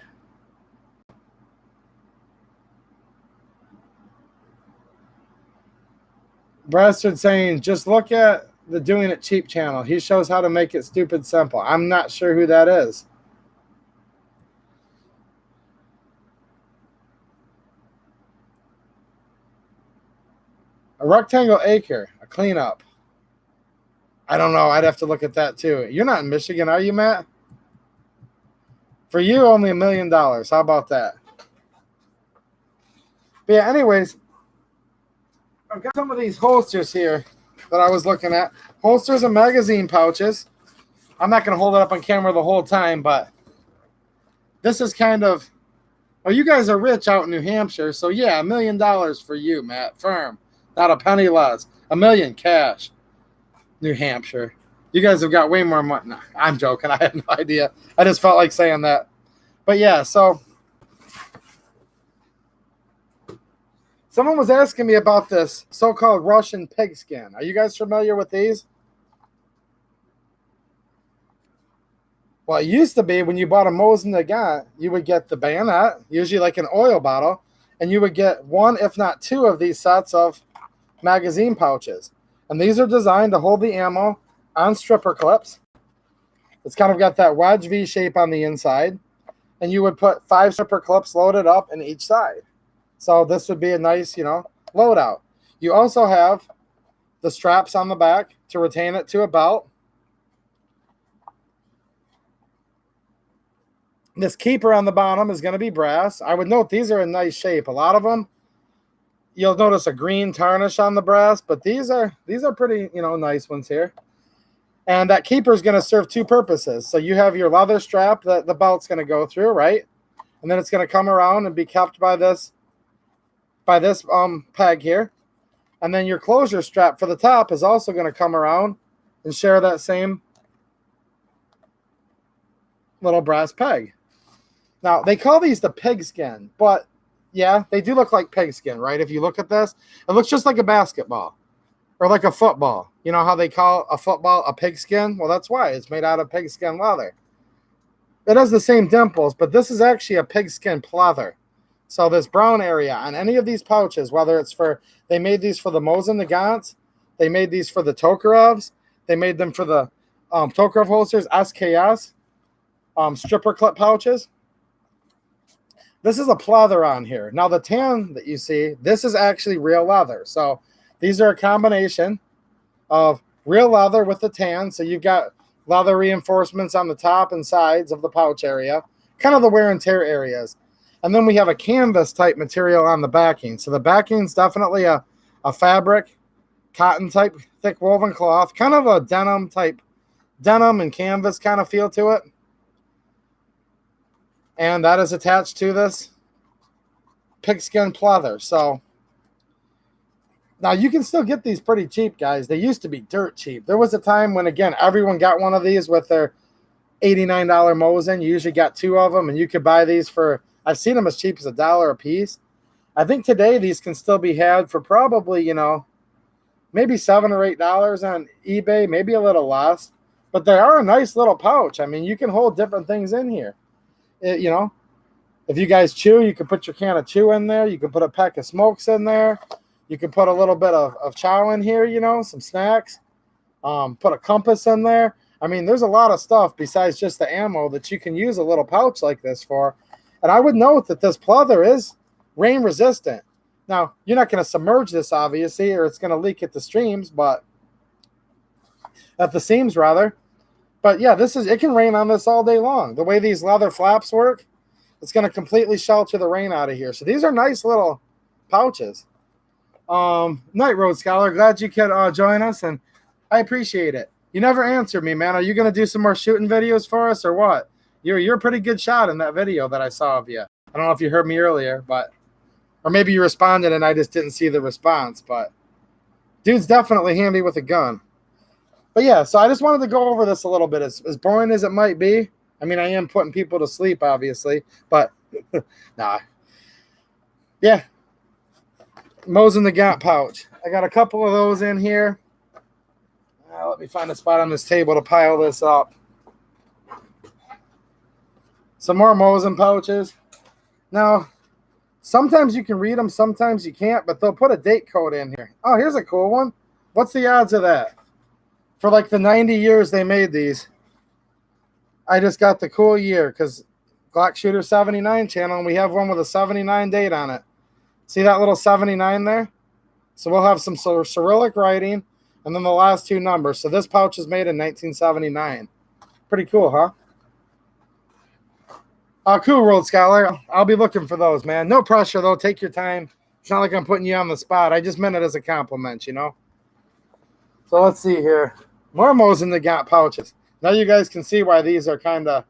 Brastard saying, just look at the Doing It Cheap channel. He shows how to make it stupid simple. I'm not sure who that is. A rectangle acre, a cleanup. I don't know. I'd have to look at that too. You're not in Michigan, are you, Matt? For you, only $1 million. How about that? But yeah, anyways, I've got some of these holsters here that I was looking at. Holsters and magazine pouches. I'm not going to hold it up on camera the whole time, but this is kind of... Oh, you guys are rich out in New Hampshire, so yeah, $1 million for you, Matt. Firm. Not a penny less. $1 million cash. New Hampshire. You guys have got way more money. No, I'm joking. I have no idea. I just felt like saying that. But yeah, so someone was asking me about this so-called Russian pigskin. Are you guys familiar with these? Well, it used to be when you bought a Mosin Nagant, you would get the bayonet, usually like an oil bottle, and you would get one, if not two, of these sets of magazine pouches. And these are designed to hold the ammo on stripper clips. It's kind of got that wedge V shape on the inside. And you would put 5 stripper clips loaded up in each side. So this would be a nice, loadout. You also have the straps on the back to retain it to a belt. This keeper on the bottom is going to be brass. I would note these are in nice shape. A lot of them, you'll notice a green tarnish on the brass, but these are pretty, you know, nice ones here. And that keeper is going to serve two purposes. So you have your leather strap that the belt's going to go through, right? And then it's going to come around and be kept by this peg here. And then your closure strap for the top is also going to come around and share that same little brass peg. Now, they call these the pigskin, but yeah, they do look like pigskin, right? If you look at this, it looks just like a basketball or like a football. You know how they call a football a pigskin? Well, that's why. It's made out of pigskin leather. It has the same dimples, but this is actually a pigskin pleather. So this brown area on any of these pouches, whether it's for, they made these for the Mosin Nagants, they made these for the Tokarevs, they made them for the Tokarev holsters, SKS, stripper clip pouches. This is a pleather on here. Now the tan that you see, this is actually real leather. So these are a combination of real leather with the tan. So you've got leather reinforcements on the top and sides of the pouch area, kind of the wear and tear areas. And then we have a canvas type material on the backing. So the backing is definitely a fabric, cotton type, thick woven cloth, kind of a denim and canvas kind of feel to it. And that is attached to this pigskin pleather. So now you can still get these pretty cheap, guys. They used to be dirt cheap. There was a time when, again, everyone got one of these with their $89 Mosin. You usually got two of them, and you could buy these for, I've seen them as cheap as $1 a piece. I think today these can still be had for probably, you know, maybe $7 or $8 on eBay, maybe a little less. But they are a nice little pouch. I mean, you can hold different things in here. You know, if you guys chew, you can put your can of chew in there. You can put a pack of smokes in there. You can put a little bit of chow in here, you know, some snacks. Put a compass in there. I mean, there's a lot of stuff besides just the ammo that you can use a little pouch like this for. And I would note that this pleather is rain resistant. Now, you're not going to submerge this, obviously, or it's going to leak at the streams, but at the seams, rather. But yeah, it can rain on this all day long. The way these leather flaps work, it's going to completely shelter the rain out of here. So these are nice little pouches. Night Road Scholar, glad you could join us, and I appreciate it. You never answered me, man. Are you going to do some more shooting videos for us or what? You're a pretty good shot in that video that I saw of you. I don't know if you heard me earlier, but or maybe you responded and I just didn't see the response, but dude's definitely handy with a gun. But yeah, so I just wanted to go over this a little bit. As boring as it might be, I mean, I am putting people to sleep, obviously, but nah. Yeah. Mosin Nagant pouch. I got a couple of those in here. Let me find a spot on this table to pile this up. Some more Mosin pouches. Now, sometimes you can read them, sometimes you can't, but they'll put a date code in here. Oh, here's a cool one. What's the odds of that? For like the 90 years they made these, I just got the cool year because Glock Shooter 79 channel, and we have one with a 79 date on it. See that little 79 there? So we'll have some Cyrillic writing and then the last two numbers. So this pouch is made in 1979. Pretty cool, huh? Cool, World Scholar. I'll be looking for those, man. No pressure, though. Take your time. It's not like I'm putting you on the spot. I just meant it as a compliment, you know? So let's see here. More Mosin Nagant pouches. Now you guys can see why these are kind of...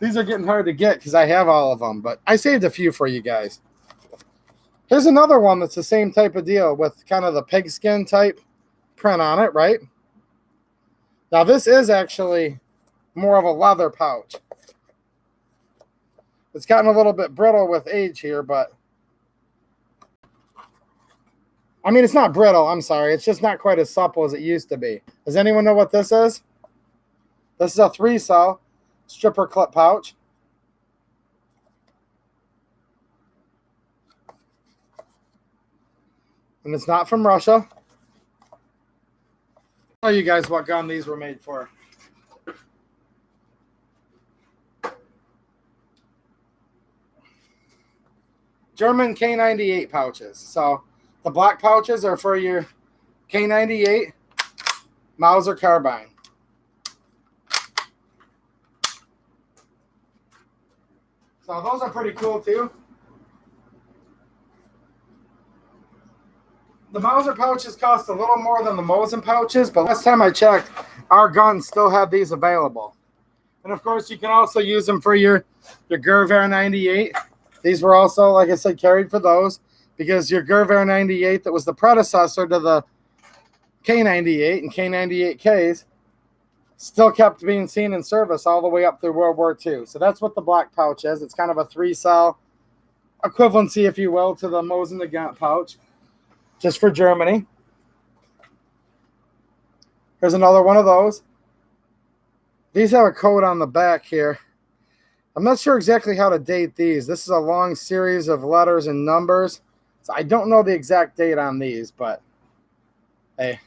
these are getting hard to get because I have all of them, but I saved a few for you guys. Here's another one that's the same type of deal with kind of the pigskin type print on it, right? Now this is actually more of a leather pouch. It's gotten a little bit brittle with age here, but I mean, it's not brittle, I'm sorry. It's just not quite as supple as it used to be. Does anyone know what this is? This is a 3-cell stripper clip pouch. And it's not from Russia. I'll tell you guys what gun these were made for. German K98 pouches. So the black pouches are for your K98 Mauser carbine. So those are pretty cool too. The Mauser pouches cost a little more than the Mosin pouches, but last time I checked, our guns still have these available. And of course, you can also use them for your Gervais 98. These were also, like I said, carried for those because your Gervais 98 that was the predecessor to the K98 and K98Ks still kept being seen in service all the way up through World War II. So that's what the black pouch is. It's kind of a 3-cell equivalency, if you will, to the Mosin Nagant pouch, just for Germany. Here's another one of those. These have a code on the back here. I'm not sure exactly how to date these. This is a long series of letters and numbers. So I don't know the exact date on these, but hey.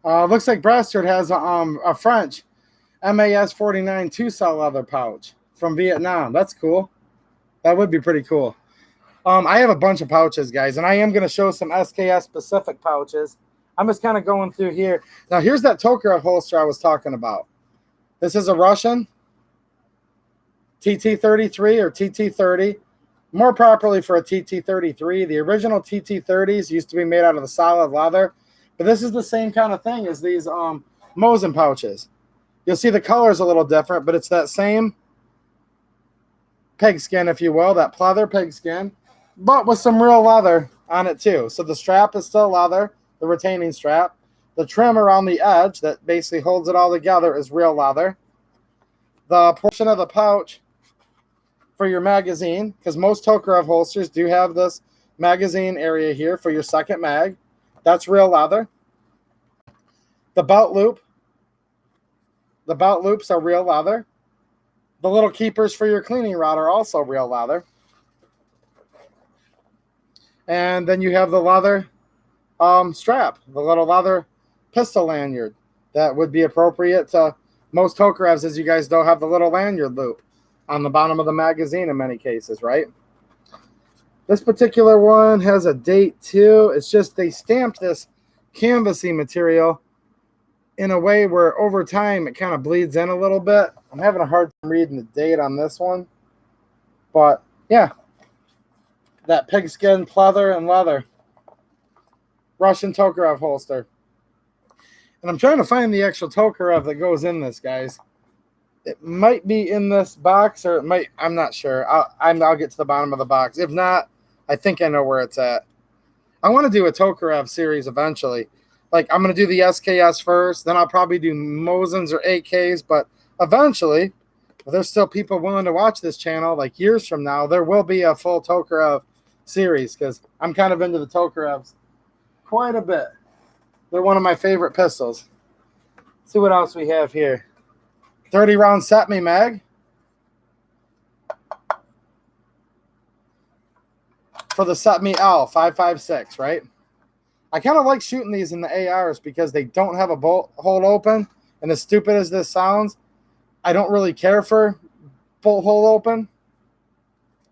Looks like Brastard has a French MAS 49 2-cell leather pouch from Vietnam. That's cool. That would be pretty cool. I have a bunch of pouches, guys, and I am going to show some SKS specific pouches. I'm just kind of going through here. Now, here's that Tokarev holster I was talking about. This is a Russian TT33 or TT30. More properly for a TT33. The original TT30s used to be made out of the solid leather. But this is the same kind of thing as these Mosin pouches. You'll see the color is a little different, but it's that same pigskin, if you will, that pleather pigskin, but with some real leather on it too. So the strap is still leather, the retaining strap. The trim around the edge that basically holds it all together is real leather. The portion of the pouch for your magazine, because most Tokarev holsters do have this magazine area here for your second mag. That's real leather. The belt loop. The belt loops are real leather. The little keepers for your cleaning rod are also real leather. And then you have the leather strap, the little leather pistol lanyard that would be appropriate to most Tokarevs, as you guys don't have the little lanyard loop on the bottom of the magazine in many cases, right? This particular one has a date too. It's just they stamped this canvasy material in a way where over time it kind of bleeds in a little bit. I'm having a hard time reading the date on this one. But yeah, that pigskin, pleather, and leather Russian Tokarev holster. And I'm trying to find the actual Tokarev that goes in this, guys. It might be in this box, or it might, I'm not sure. I'll get to the bottom of the box. If not, I think I know where it's at. I want to do a Tokarev series eventually. Like, I'm going to do the SKS first, then I'll probably do Mosins or 8Ks, but eventually, if there's still people willing to watch this channel, like years from now, there will be a full Tokarev series, because I'm kind of into the Tokarevs quite a bit. They're one of my favorite pistols. Let's see what else we have here. 30-round Setme mag. For the Setme L 556, right? I kind of like shooting these in the ARs because they don't have a bolt hold open. And as stupid as this sounds, I don't really care for bolt hold open.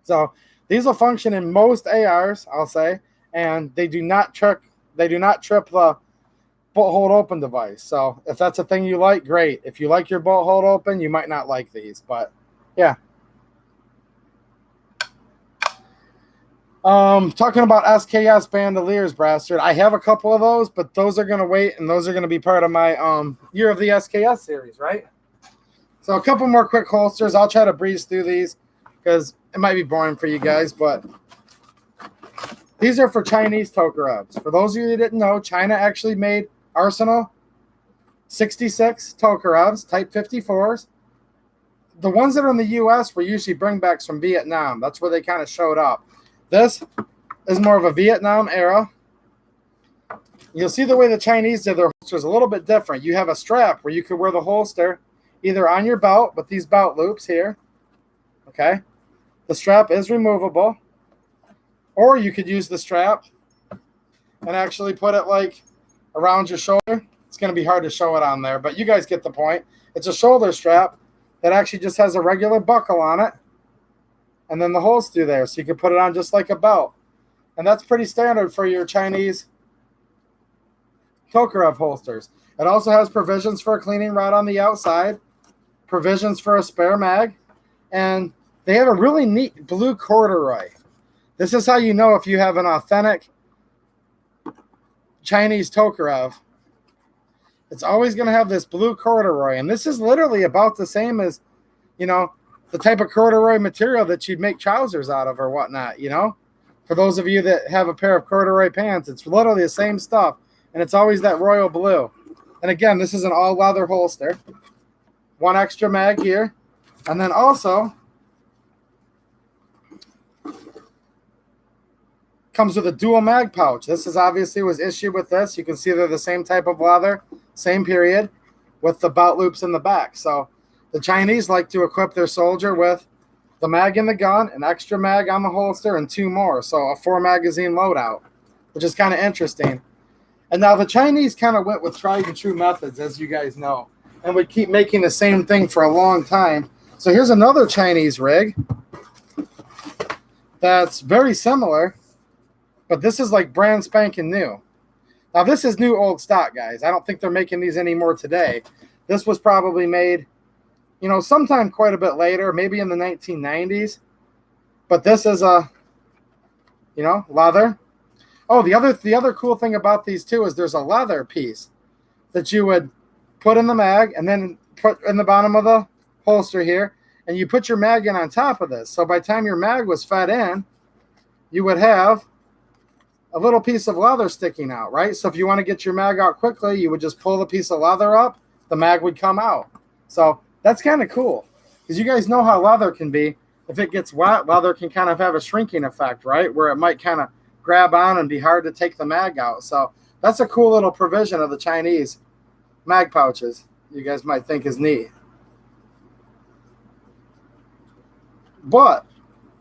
So these will function in most ARs, I'll say, and they do not trip the bolt hold open device. So if that's a thing you like, great. If you like your bolt hold open, you might not like these, but yeah. Talking about SKS bandoliers, Brastard. I have a couple of those, but those are going to wait, and those are going to be part of my Year of the SKS series, right? So a couple more quick holsters. I'll try to breeze through these because it might be boring for you guys, but these are for Chinese Tokarevs. For those of you that didn't know, China actually made Arsenal 66 Tokarevs, Type 54s. The ones that are in the U.S. were usually bringbacks from Vietnam. That's where they kind of showed up. This is more of a Vietnam era. You'll see the way the Chinese did their holsters a little bit different. You have a strap where you could wear the holster either on your belt with these belt loops here. Okay. The strap is removable. Or you could use the strap and actually put it like around your shoulder. It's going to be hard to show it on there, but you guys get the point. It's a shoulder strap that actually just has a regular buckle on it. And then the holes through there, so you can put it on just like a belt. And that's pretty standard for your Chinese Tokarev holsters. It also has provisions for a cleaning rod on the outside, provisions for a spare mag, and they have a really neat blue corduroy. This is how you know if you have an authentic Chinese Tokarev. It's always going to have this blue corduroy, and this is literally about the same as, you know, the type of corduroy material that you'd make trousers out of or whatnot, you know? For those of you that have a pair of corduroy pants, it's literally the same stuff, and it's always that royal blue. And again, this is an all-leather holster. One extra mag here, and then also comes with a dual mag pouch. This is obviously was issued with this. You can see they're the same type of leather, same period, with the belt loops in the back. So the Chinese like to equip their soldier with the mag in the gun, an extra mag on the holster, and 2 more. So a 4-magazine loadout, which is kind of interesting. And now the Chinese kind of went with tried and true methods, as you guys know, and would keep making the same thing for a long time. So here's another Chinese rig that's very similar, but this is like brand spanking new. Now this is new old stock, guys. I don't think they're making these anymore today. This was probably made, you know, sometime quite a bit later, maybe in the 1990s. But this is a, you know, leather. Oh, the other cool thing about these too is there's a leather piece that you would put in the mag and then put in the bottom of the holster here, and you put your mag in on top of this. So by the time your mag was fed in, you would have a little piece of leather sticking out, right? So if you want to get your mag out quickly, you would just pull the piece of leather up, the mag would come out. So that's kind of cool, because you guys know how leather can be. If it gets wet, leather can kind of have a shrinking effect, right? Where it might kind of grab on and be hard to take the mag out. So that's a cool little provision of the Chinese mag pouches. You guys might think is neat. But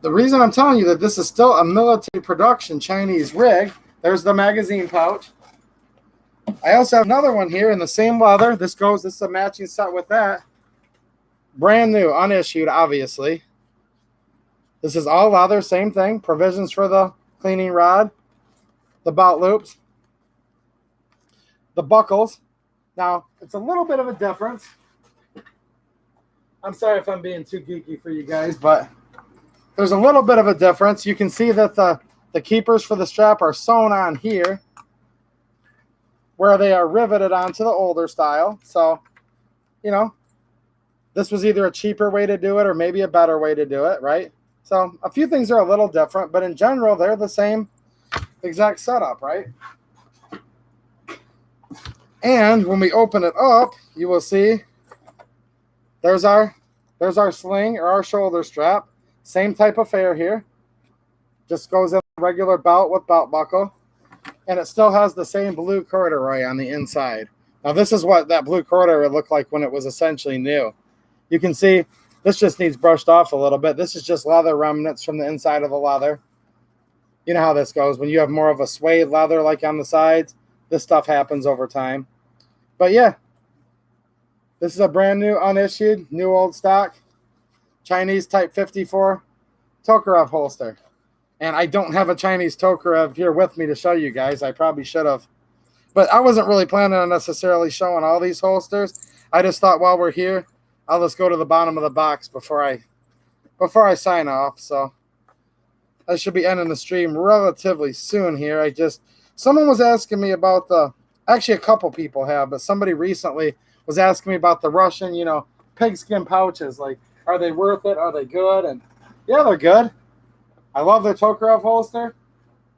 the reason I'm telling you that this is still a military production Chinese rig, there's the magazine pouch. I also have another one here in the same leather. This is a matching set with that. Brand new, unissued, obviously. This is all leather, same thing. Provisions for the cleaning rod, the belt loops, the buckles. Now, it's a little bit of a difference. I'm sorry if I'm being too geeky for you guys, but there's a little bit of a difference. You can see that the keepers for the strap are sewn on here, where they are riveted onto the older style. So, you know, this was either a cheaper way to do it or maybe a better way to do it, right? So a few things are a little different, but in general, they're the same exact setup, right? And when we open it up, you will see there's our sling or our shoulder strap. Same type of fare here. Just goes in a regular belt with belt buckle. And it still has the same blue corduroy on the inside. Now this is what that blue corduroy looked like when it was essentially new. You can see this just needs brushed off a little bit. This is just leather remnants from the inside of the leather. You know how this goes. When you have more of a suede leather like on the sides, this stuff happens over time. But yeah, this is a brand new, unissued, new old stock, Chinese Type 54 Tokarev holster. And I don't have a Chinese Tokarev here with me to show you guys. I probably should have. But I wasn't really planning on necessarily showing all these holsters. I just thought while we're here, I'll just go to the bottom of the box before I sign off. So I should be ending the stream relatively soon here. Someone was asking me about actually a couple people have, but somebody recently was asking me about the Russian, you know, pigskin pouches. Like, are they worth it? Are they good? And yeah, they're good. I love their Tokarev holster.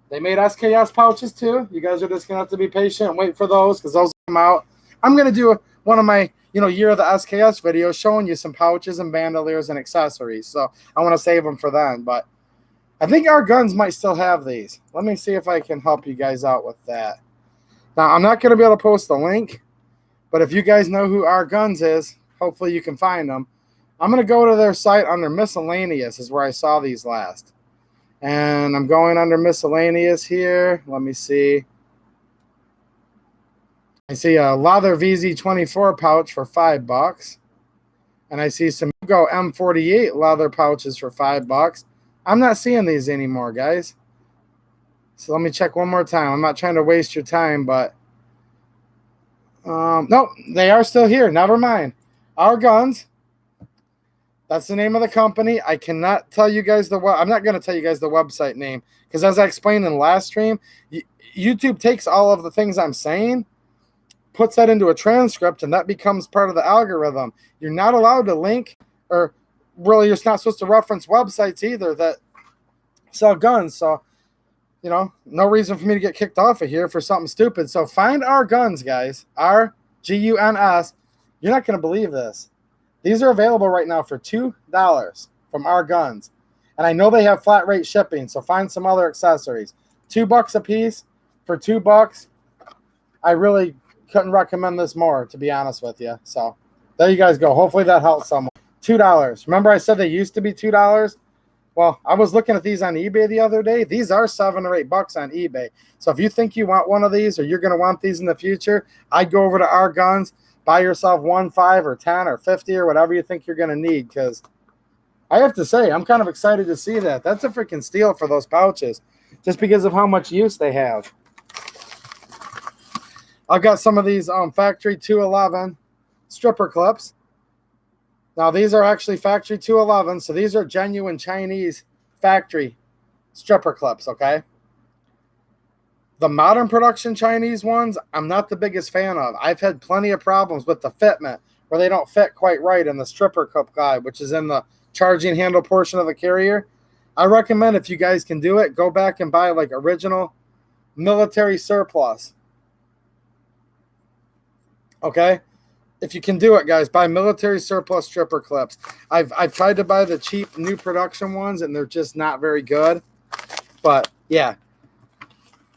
They made SKS pouches too. You guys are just going to have to be patient and wait for those, because those come out. I'm going to do one of my, you know, year of the SKS videos showing you some pouches and bandoliers and accessories. So I want to save them for then. But I think our guns might still have these. Let me see if I can help you guys out with that. Now, I'm not going to be able to post a link, but if you guys know who our guns is, hopefully you can find them. I'm going to go to their site under miscellaneous is where I saw these last. And I'm going under miscellaneous here. Let me see. I see a leather VZ24 pouch for $5. And I see some Hugo M48 leather pouches for $5. I'm not seeing these anymore, guys. So let me check one more time. I'm not trying to waste your time, but nope, they are still here. Never mind. Our Guns. That's the name of the company. I cannot tell you guys I'm not going to tell you guys the website name because, as I explained in the last stream, YouTube takes all of the things I'm saying, puts that into a transcript, and that becomes part of the algorithm. You're not allowed to link, or really, you're not supposed to reference websites either that sell guns. So, you know, no reason for me to get kicked off of here for something stupid. So find Our Guns, guys. RGUNS. You're not going to believe this. These are available right now for $2 from Our Guns. And I know they have flat rate shipping, so find some other accessories. $2 a piece for $2. I really couldn't recommend this more, to be honest with you. So there you guys go. Hopefully that helps someone. $2. Remember I said they used to be $2? Well, I was looking at these on eBay the other day. These are $7 or $8 on eBay. So if you think you want one of these or you're going to want these in the future, I'd go over to Our Guns. Buy yourself 1, 5, or 10, or 50, or whatever you think you're going to need, because I have to say, I'm kind of excited to see that. That's a freaking steal for those pouches, just because of how much use they have. I've got some of these Factory 211 stripper clips. Now, these are actually Factory 211, so these are genuine Chinese factory stripper clips, okay? The modern production Chinese ones, I'm not the biggest fan of. I've had plenty of problems with the fitment where they don't fit quite right in the stripper cup guide, which is in the charging handle portion of the carrier. I recommend, if you guys can do it, go back and buy like original military surplus. Okay? If you can do it, guys, buy military surplus stripper clips. I've tried to buy the cheap new production ones, and they're just not very good. But, yeah.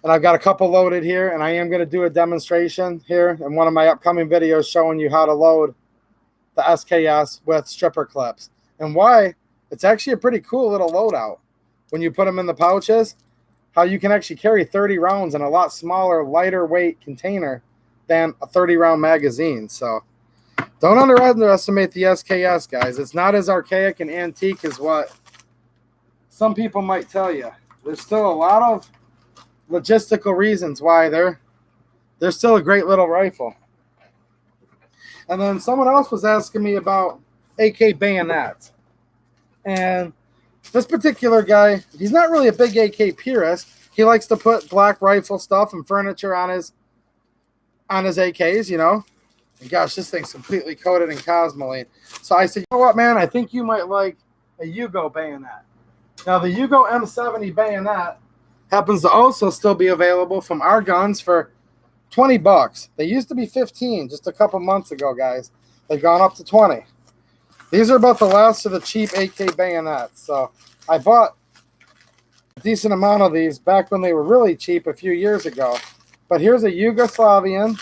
And I've got a couple loaded here, and I am going to do a demonstration here in one of my upcoming videos showing you how to load the SKS with stripper clips and why it's actually a pretty cool little loadout when you put them in the pouches, how you can actually carry 30 rounds in a lot smaller, lighter weight container than a 30-round magazine. So don't underestimate the SKS, guys. It's not as archaic and antique as what some people might tell you. There's still a lot of logistical reasons why they're still a great little rifle. And then someone else was asking me about AK bayonets. And this particular guy, he's not really a big AK purist. He likes to put black rifle stuff and furniture on his AKs, you know. And gosh, this thing's completely coated in cosmoline. So I said, you know what, man? I think you might like a Yugo bayonet. Now, the Yugo M70 bayonet happens to also still be available from Our Guns for $20. They used to be 15 just a couple months ago, guys. They've gone up to 20. These are about the last of the cheap AK bayonets. So I bought a decent amount of these back when they were really cheap a few years ago. But here's a Yugoslavian.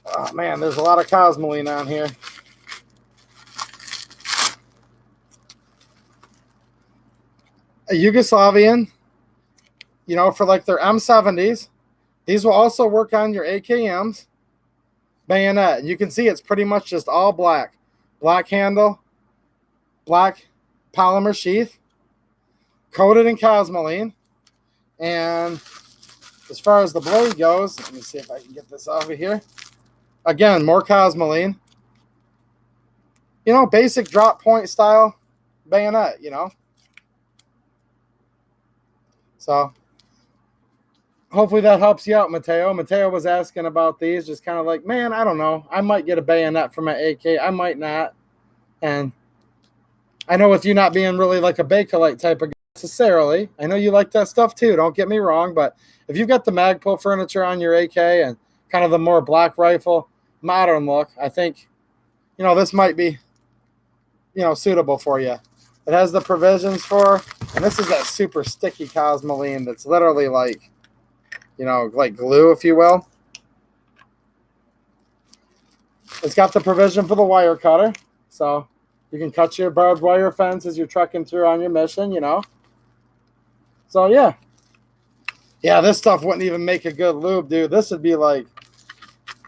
Oh, man, there's a lot of cosmoline on here. A Yugoslavian, you know, for like their M70s. These will also work on your AKMs bayonet. And you can see it's pretty much just all black. Black handle, black polymer sheath, coated in cosmoline. And as far as the blade goes, let me see if I can get this over here. Again, more cosmoline. You know, basic drop point style bayonet, you know. So hopefully that helps you out, Mateo. Mateo was asking about these, just kind of like, man, I don't know. I might get a bayonet for my AK. I might not. And I know with you not being really like a Bakelite type of guy necessarily, I know you like that stuff too. Don't get me wrong. But if you've got the Magpul furniture on your AK and kind of the more black rifle modern look, I think, you know, this might be, you know, suitable for you. It has the provisions for, and this is that super sticky cosmoline that's literally like, you know, like glue, if you will. It's got the provision for the wire cutter, so you can cut your barbed wire fence as you're trucking through on your mission, you know. So yeah, this stuff wouldn't even make a good lube, dude. This would be like,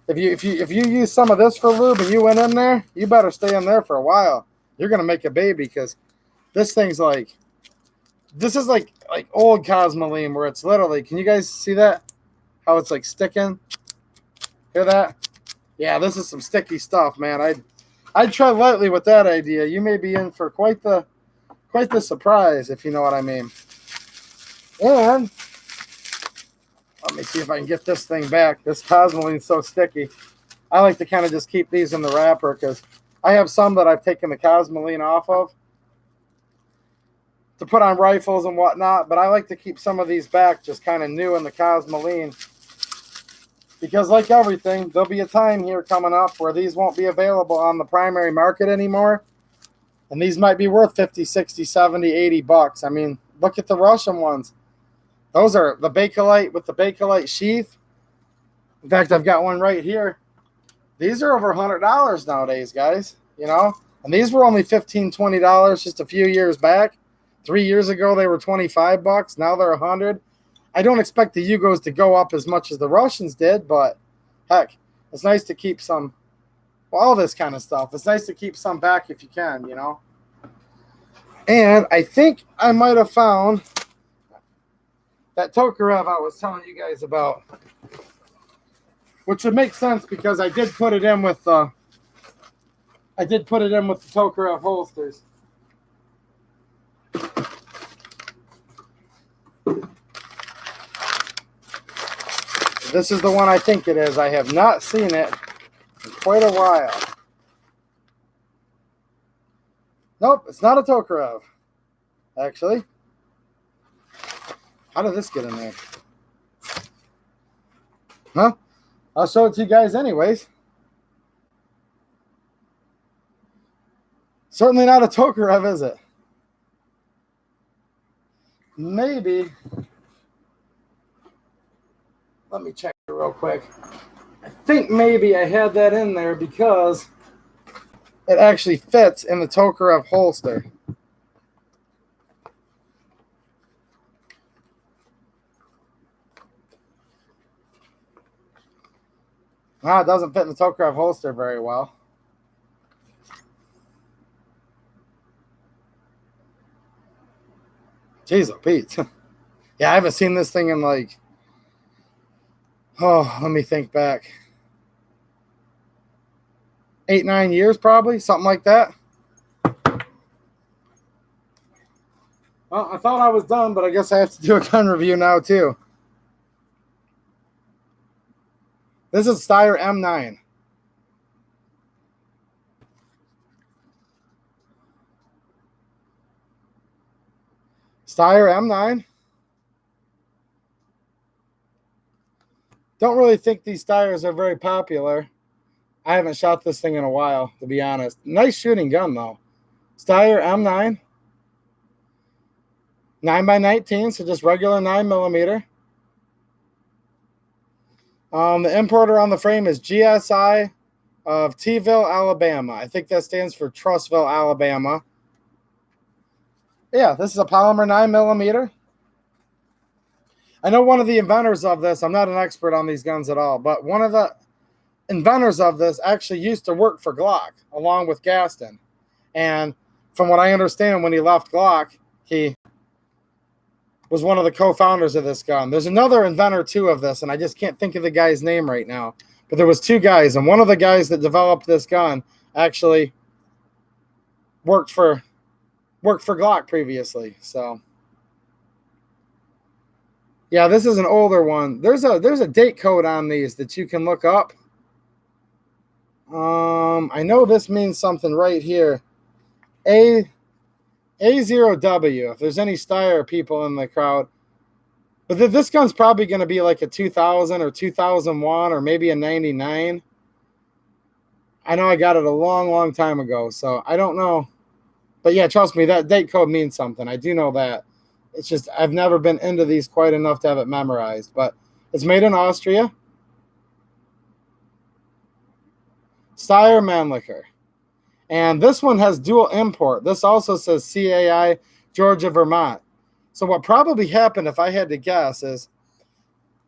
if you use some of this for lube and you went in there, you better stay in there for a while. You're gonna make a baby, because this thing's like, this is like like old Cosmoline where it's literally, can you guys see that? How it's like sticking? Hear that? Yeah, this is some sticky stuff, man. I'd tread lightly with that idea. You may be in for quite the surprise, if you know what I mean. And let me see if I can get this thing back. This Cosmoline's so sticky. I like to kind of just keep these in the wrapper because I have some that I've taken the Cosmoline off of to put on rifles and whatnot, but I like to keep some of these back just kind of new in the Cosmoline because like everything, there'll be a time here coming up where these won't be available on the primary market anymore, and these might be worth 50, 60, 70, 80 bucks. I mean, look at the Russian ones. Those are the Bakelite with the Bakelite sheath. In fact, I've got one right here. These are over $100 nowadays, guys, you know, and these were only $15, $20 just a few years back. 3 years ago, they were 25 bucks. Now they're 100. I don't expect the Yugos to go up as much as the Russians did, but heck, it's nice to keep some, well, all this kind of stuff. It's nice to keep some back if you can, you know. And I think I might have found that Tokarev I was telling you guys about, which would make sense because I did put it in with the Tokarev holsters. This is the one I think it is. I have not seen it in quite a while. Nope, it's not a Tokarev, actually. How did this get in there? Huh? I'll show it to you guys anyways. Certainly not a Tokarev, is it? Maybe. Let me check it real quick. I think maybe I had that in there because it actually fits in the Tokarev holster. No, it doesn't fit in the Tokarev holster very well. Jeez, oh Pete. Yeah, I haven't seen this thing in like, oh, let me think back. 8, 9 years probably, something like that. Well, I thought I was done, but I guess I have to do a gun review now too. This is Steyr M9. Steyr M9. Don't really think these Steyrs are very popular. I haven't shot this thing in a while, to be honest. Nice shooting gun, though. Steyr M9. 9x19, so just regular 9mm. The importer on the frame is GSI of Tville, Alabama. I think that stands for Trussville, Alabama. Yeah, this is a polymer 9mm. I know one of the inventors of this, I'm not an expert on these guns at all, but one of the inventors of this actually used to work for Glock along with Gaston. And from what I understand, when he left Glock, he was one of the co-founders of this gun. There's another inventor too of this, and I just can't think of the guy's name right now. But there was 2 guys, and one of the guys that developed this gun actually worked for Glock previously. So yeah, this is an older one. There's a date code on these that you can look up. I know this means something right here. A0W, if there's any Steyr people in the crowd. But this gun's probably going to be like a 2000 or 2001 or maybe a 99. I know I got it a long, long time ago, so I don't know. But yeah, trust me, that date code means something. I do know that. It's just I've never been into these quite enough to have it memorized. But it's made in Austria. Steyr Mannlicher. And this one has dual import. This also says CAI, Georgia, Vermont. So what probably happened, if I had to guess, is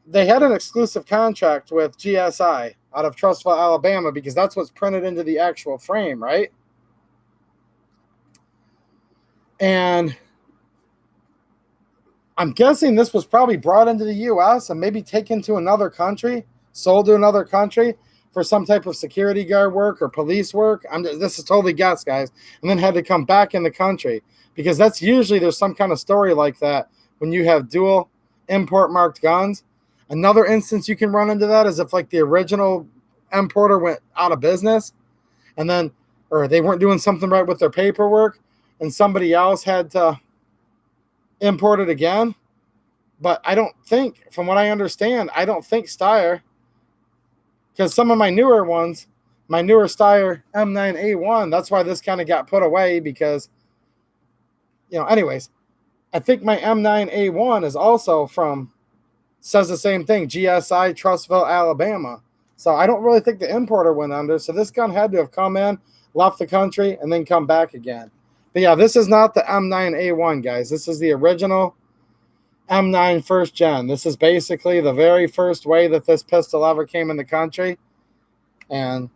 they had an exclusive contract with GSI out of Trussville, Alabama, because that's what's printed into the actual frame, right? And I'm guessing this was probably brought into the U.S. and maybe taken to another country, sold to another country for some type of security guard work or police work. This is totally guess, guys. And then had to come back in the country, because that's usually, there's some kind of story like that when you have dual import marked guns. Another instance you can run into that is if like the original importer went out of business, and then, or they weren't doing something right with their paperwork, and somebody else had to import it again. But I don't think, from what I understand, I don't think Steyr, because some of my newer ones, my newer Steyr M9A1, that's why this kind of got put away, because, you know, anyways, I think my M9A1 is also from, says the same thing, GSI, Trustville, Alabama. So I don't really think the importer went under. So this gun had to have come in, left the country, and then come back again. But yeah, this is not the M9A1, guys. This is the original M9 first gen. This is basically the very first way that this pistol ever came in the country. And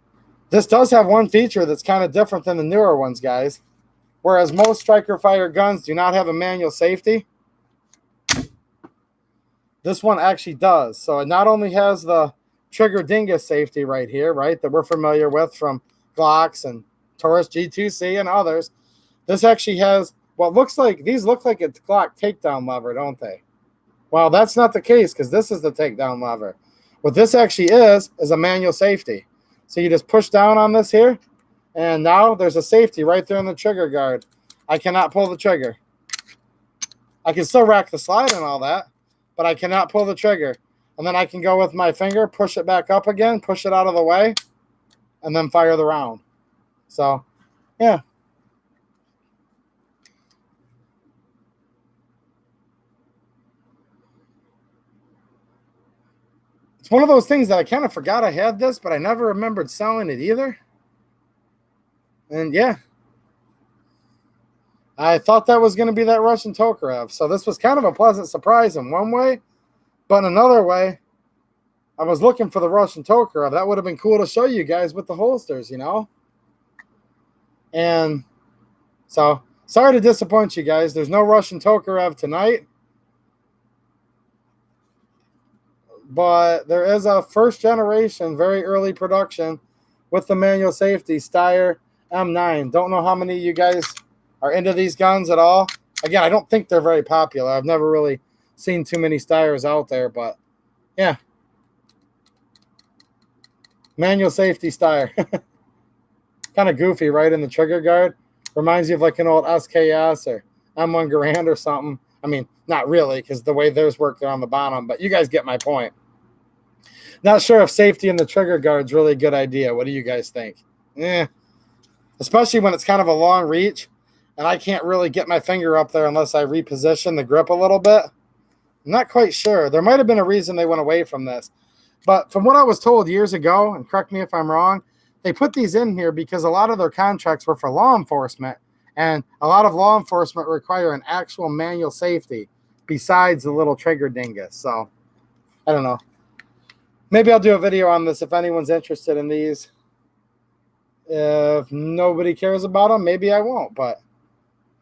this does have one feature that's kind of different than the newer ones, guys. Whereas most striker fire guns do not have a manual safety, this one actually does. So it not only has the trigger dingus safety right here, right, that we're familiar with from Glocks and Taurus, G2C, and others. This actually has what looks like, these look like a Glock takedown lever, don't they? Well, that's not the case, because this is the takedown lever. What this actually is a manual safety. So you just push down on this here, and now there's a safety right there in the trigger guard. I cannot pull the trigger. I can still rack the slide and all that, but I cannot pull the trigger. And then I can go with my finger, push it back up again, push it out of the way, and then fire the round. So, yeah. It's one of those things that I kind of forgot I had this, but I never remembered selling it either. And yeah, I thought that was going to be that Russian Tokarev. So this was kind of a pleasant surprise in one way, but in another way, I was looking for the Russian Tokarev. That would have been cool to show you guys with the holsters, you know? And so, sorry to disappoint you guys. There's no Russian Tokarev tonight. But there is a first generation, very early production with the manual safety Steyr M9. Don't know how many of you guys are into these guns at all. Again, I don't think they're very popular. I've never really seen too many Steyrs out there, but yeah. Manual safety Steyr. Kind of goofy, right, in the trigger guard. Reminds you of like an old SKS or M1 Garand or something. I mean, not really, because the way theirs work, they're on the bottom, but you guys get my point. Not sure if safety in the trigger guard is really a good idea. What do you guys think? Especially when it's kind of a long reach, and I can't really get my finger up there unless I reposition the grip a little bit. I'm not quite sure. There might have been a reason they went away from this. But from what I was told years ago, and correct me if I'm wrong, they put these in here because a lot of their contracts were for law enforcement, and a lot of law enforcement require an actual manual safety besides the little trigger dingus. So, I don't know. Maybe I'll do a video on this if anyone's interested in these. If nobody cares about them, maybe I won't. But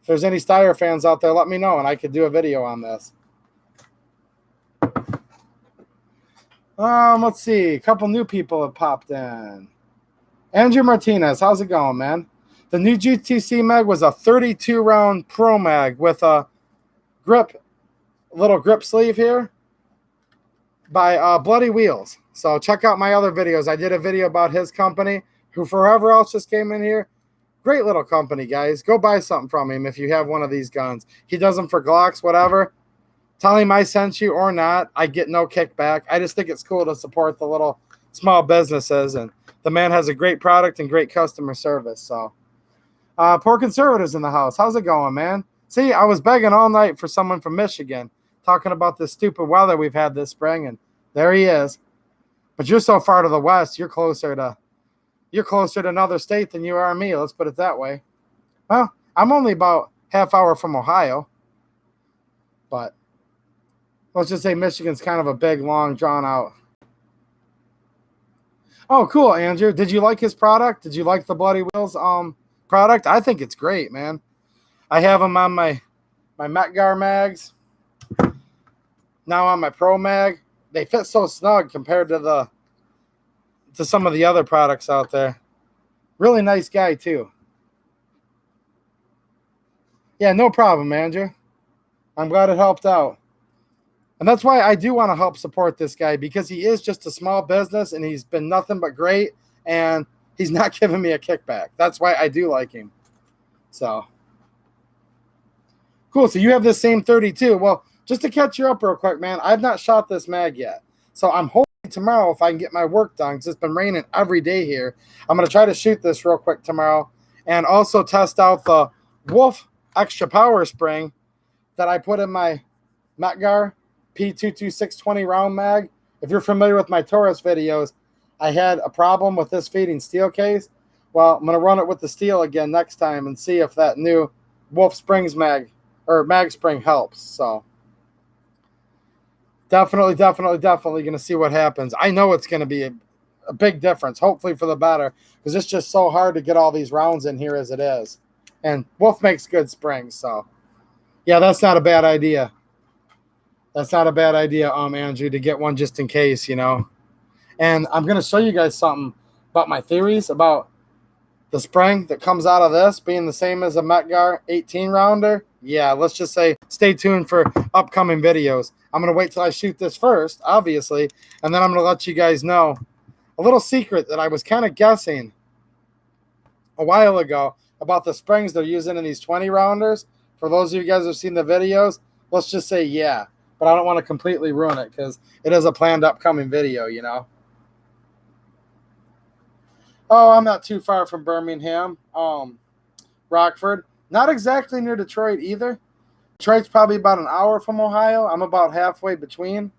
if there's any Steyr fans out there, let me know, and I could do a video on this. Let's see. A couple new people have popped in. Andrew Martinez, how's it going, man? The new G2C mag was a 32-round pro mag with a little grip sleeve here by Bloody Wheels. So check out my other videos. I did a video about his company, who forever else just came in here. Great little company, guys. Go buy something from him if you have one of these guns. He does them for Glocks, whatever. Tell him I sent you or not. I get no kickback. I just think it's cool to support the little small businesses, and the man has a great product and great customer service. So, Poor Conservatives in the house. How's it going, man? See, I was begging all night for someone from Michigan talking about this stupid weather we've had this spring, and there he is. But you're so far to the west, you're closer to another state than you are me. Let's put it that way. Well, I'm only about half hour from Ohio, but let's just say Michigan's kind of a big, long, drawn out. Oh, cool, Andrew. Did you like his product? Did you like the Bloody Wheels product? I think it's great, man. I have them on my Metgar mags. now on my Pro Mag, they fit so snug compared to some of the other products out there. Really nice guy too. Yeah, no problem, Andrew. I'm glad it helped out. And that's why I do want to help support this guy, because he is just a small business and he's been nothing but great, and he's not giving me a kickback. That's why I do like him. So cool. So you have this same 32. Well, just to catch you up real quick, man, I've not shot this mag yet. So I'm hoping tomorrow, if I can get my work done, because it's been raining every day here, I'm going to try to shoot this real quick tomorrow, and also test out the Wolf extra power spring that I put in my Metgar P22620 round mag. If you're familiar with my Taurus videos, I had a problem with this feeding steel case. Well, I'm going to run it with the steel again next time and see if that new Wolf Springs mag or mag spring helps. So definitely going to see what happens. I know it's going to be a big difference, hopefully for the better, because it's just so hard to get all these rounds in here as it is. And Wolf makes good springs, so yeah, that's not a bad idea. That's not a bad idea, Andrew, to get one just in case, you know. And I'm going to show you guys something about my theories about the spring that comes out of this being the same as a Metgar 18 rounder. Yeah, let's just say stay tuned for upcoming videos. I'm going to wait till I shoot this first, obviously, and then I'm going to let you guys know a little secret that I was kind of guessing a while ago about the springs they're using in these 20 rounders. For those of you guys who've seen the videos, let's just say yeah, but I don't want to completely ruin it because it is a planned upcoming video, you know. Oh, I'm not too far from Birmingham. Rockford. Not exactly near Detroit either. Detroit's probably about an hour from Ohio. I'm about halfway between.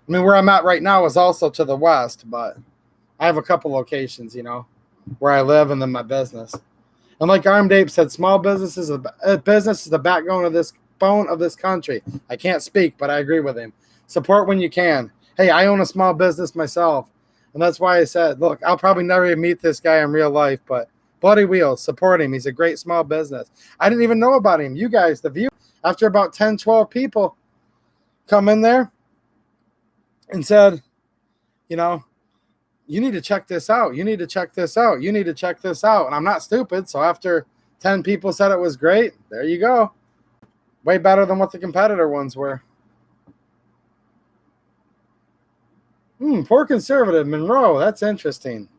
I mean, where I'm at right now is also to the west, but I have a couple locations, you know, where I live and then my business. And like Armed Ape said, small business is the backbone of this country. I can't speak, but I agree with him. Support when you can. Hey, I own a small business myself. And that's why I said, look, I'll probably never even meet this guy in real life, but Bloody Wheels, support him. He's a great small business. I didn't even know about him. You guys, the view, after about 10, 12 people come in there and said, you know, you need to check this out. You need to check this out. You need to check this out. And I'm not stupid. So after 10 people said it was great, there you go. Way better than what the competitor ones were. Poor conservative, Monroe. That's interesting.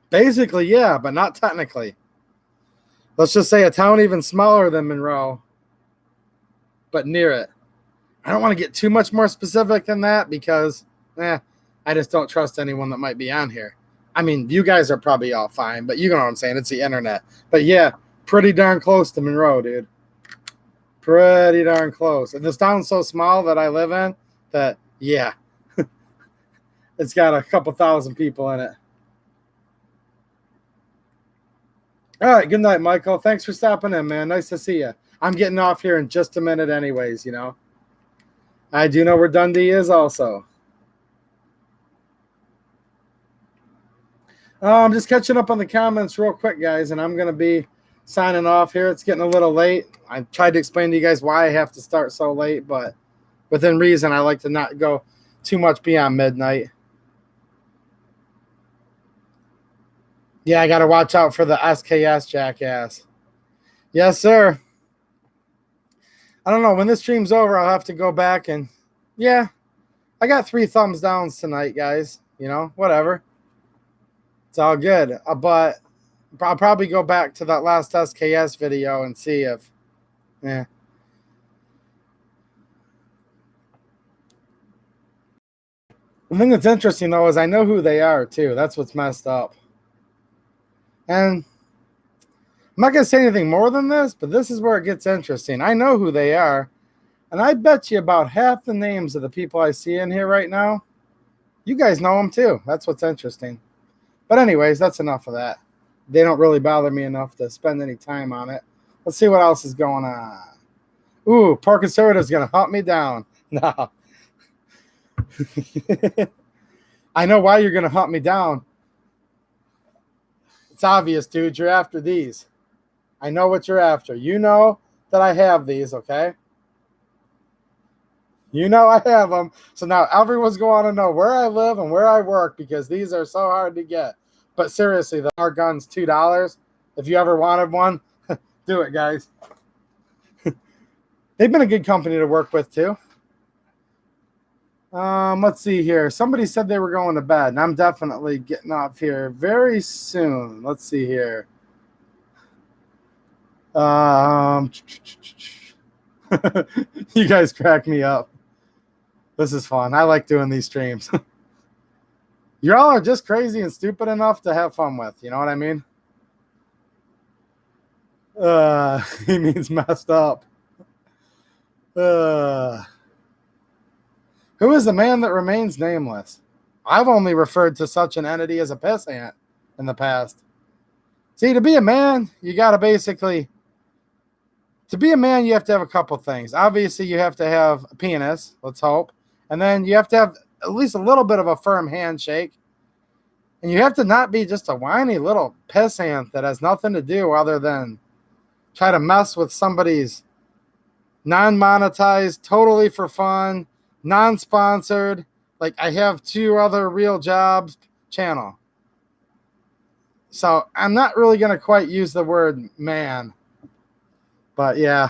Basically, yeah, but not technically. Let's just say a town even smaller than Monroe, but near it. I don't want to get too much more specific than that because, I just don't trust anyone that might be on here. I mean, you guys are probably all fine, but you know what I'm saying. It's the internet. But yeah, pretty darn close to Monroe, dude. Pretty darn close. And this town's so small that I live in that, yeah, it's got a couple thousand people in it. All right, good night, Michael. Thanks for stopping in, man. Nice to see you. I'm getting off here in just a minute anyways, you know. I do know where Dundee is also. I'm just catching up on the comments real quick, guys, and I'm going to be signing off here. It's getting a little late. I tried to explain to you guys why I have to start so late, but within reason, I like to not go too much beyond midnight. Yeah, I got to watch out for the SKS jackass. Yes, sir. I don't know. When this stream's over, I'll have to go back and, yeah, I got 3 thumbs downs tonight, guys. You know, whatever. It's all good. But I'll probably go back to that last SKS video and see if, The thing that's interesting, though, is I know who they are, too. That's what's messed up. And I'm not going to say anything more than this, but this is where it gets interesting. I know who they are, and I bet you about half the names of the people I see in here right now, you guys know them, too. That's what's interesting. But anyways, that's enough of that. They don't really bother me enough to spend any time on it. Let's see what else is going on. Ooh, poor conservative's going to hunt me down. No. I know why you're going to hunt me down. It's obvious, dude. You're after these. I know what you're after. You know that I have these, okay? You know I have them. So now everyone's going to know where I live and where I work because these are so hard to get. But seriously, the Handguns $2. If you ever wanted one, do it, guys. They've been a good company to work with too. Let's see here. Somebody said they were going to bed, and I'm definitely getting off here very soon. Let's see here. You guys crack me up. This is fun. I like doing these streams. Y'all are just crazy and stupid enough to have fun with. You know what I mean? He means messed up. Who is the man that remains nameless? I've only referred to such an entity as a pissant in the past. See, to be a man, you got to basically... To be a man, you have to have a couple things. Obviously, you have to have a penis, let's hope. And then you have to have at least a little bit of a firm handshake. And you have to not be just a whiny little pissant that has nothing to do other than try to mess with somebody's non-monetized, totally for fun, non-sponsored, like I have 2 other real jobs channel. So I'm not really going to quite use the word man. But yeah.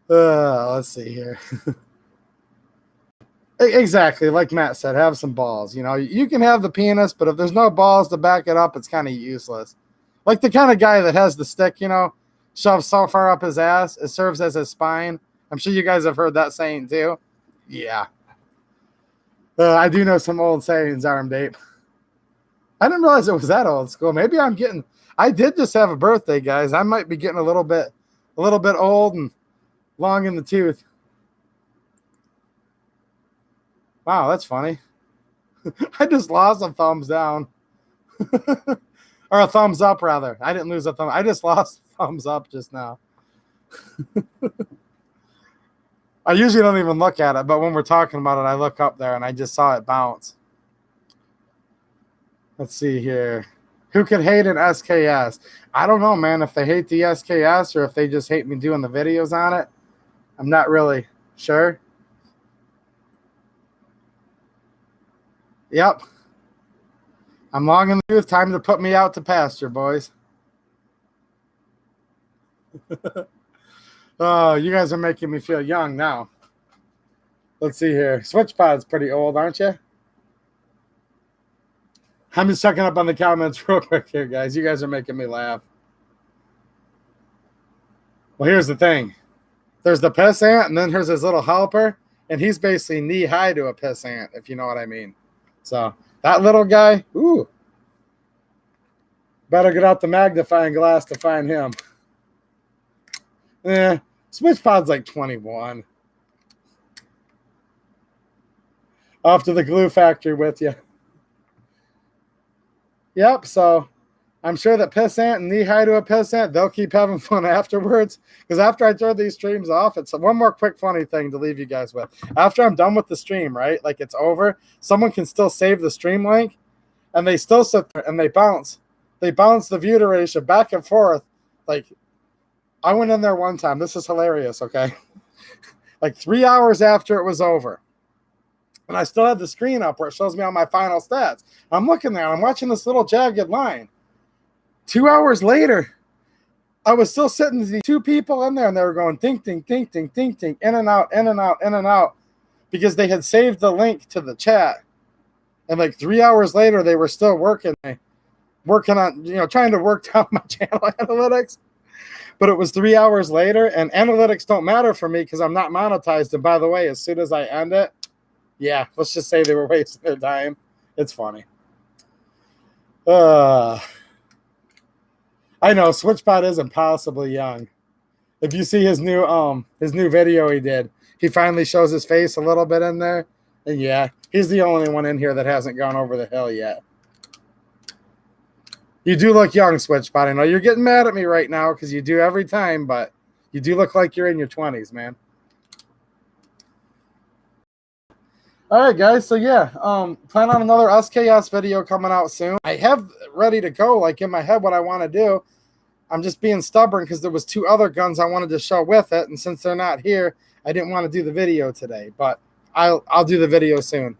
Let's see here. Exactly. Like Matt said, have some balls. You know, you can have the penis, but if there's no balls to back it up, it's kind of useless. Like the kind of guy that has the stick, you know, shoved so far up his ass, it serves as his spine. I'm sure you guys have heard that saying too. Yeah. I do know some old sayings, Armed Ape. I didn't realize it was that old school. Maybe I'm getting... I did just have a birthday, guys. I might be getting a little bit old and long in the tooth. Wow, that's funny. I just lost a thumbs down. Or a thumbs up, rather. I didn't lose a thumb. I just lost a thumbs up just now. I usually don't even look at it, but when we're talking about it, I look up there and I just saw it bounce. Let's see here. Who could hate an SKS? I don't know, man, if they hate the SKS or if they just hate me doing the videos on it. I'm not really sure. Yep. I'm long in the tooth. Time to put me out to pasture, boys. Oh, you guys are making me feel young now. Let's see here. SwitchPod's pretty old, aren't you? I'm just checking up on the comments real quick here, guys. You guys are making me laugh. Well, here's the thing. There's the pissant, and then there's his little helper, and he's basically knee-high to a pissant, if you know what I mean. So, that little guy, ooh. Better get out the magnifying glass to find him. SwitchPod's like 21. Off to the glue factory with you. Yep, so I'm sure that pissant and knee-high to a pissant, they'll keep having fun afterwards. Because after I turn these streams off, it's one more quick funny thing to leave you guys with. After I'm done with the stream, right, like it's over, someone can still save the stream link, and they still sit there and they bounce. They bounce the view duration back and forth. Like, I went in there one time. This is hilarious, okay? Like 3 hours after it was over. And I still had the screen up where it shows me all my final stats. I'm looking there, and I'm watching this little jagged line. 2 hours later, I was still sitting with the 2 people in there, and they were going ding, ding, ding, ding, ding, ding, in and out, in and out, in and out, because they had saved the link to the chat. And like 3 hours later, they were still working on, you know, trying to work down my channel analytics. But it was 3 hours later, and analytics don't matter for me because I'm not monetized. And by the way, as soon as I end it, yeah, let's just say they were wasting their time. It's funny. I know SwitchPod is impossibly young. If you see his new video he did, he finally shows his face a little bit in there. And yeah, he's the only one in here that hasn't gone over the hill yet. You do look young, SwitchPod. I know you're getting mad at me right now because you do every time, but you do look like you're in your 20s, man. All right, guys. So yeah, plan on another SKS video coming out soon. I have ready to go, like in my head, what I want to do. I'm just being stubborn because there was 2 other guns I wanted to show with it, and since they're not here, I didn't want to do the video today, but I'll do the video soon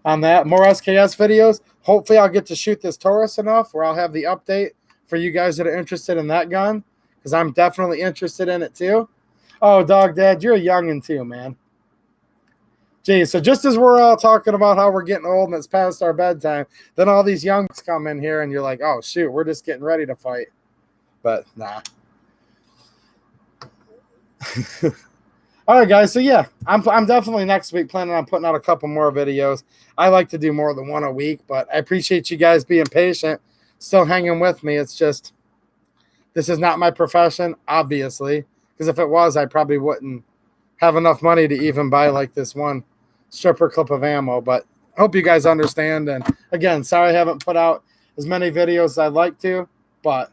on that. More SKS videos. Hopefully I'll get to shoot this Taurus enough where I'll have the update for you guys that are interested in that gun, because I'm definitely interested in it too. Oh, Dog Dad, you're a youngin' too, man. Gee, so just as we're all talking about how we're getting old and it's past our bedtime, then all these youngs come in here and you're like, oh, shoot, we're just getting ready to fight. But nah. All right, guys. So yeah, I'm definitely next week planning on putting out a couple more videos. I like to do more than one a week, but I appreciate you guys being patient, still hanging with me. It's just, this is not my profession, obviously, because if it was, I probably wouldn't have enough money to even buy like this one stripper clip of ammo. But I hope you guys understand. And again, sorry I haven't put out as many videos as I'd like to, but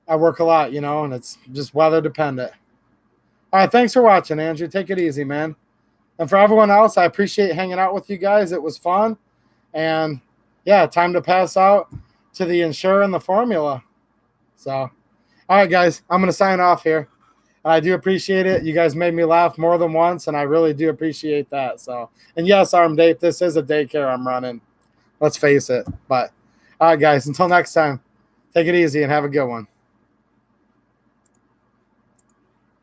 I work a lot, you know, and it's just weather dependent. All right, thanks for watching, Andrew. Take it easy, man. And for everyone else, I appreciate hanging out with you guys. It was fun. And yeah, time to pass out to the Ensure and the Formula. So, all right, guys, I'm going to sign off here. And I do appreciate it. You guys made me laugh more than once, and I really do appreciate that. So, and yes, Armed Ape, this is a daycare I'm running. Let's face it. But, all right, guys, until next time, take it easy and have a good one.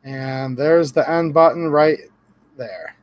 And there's the end button right there.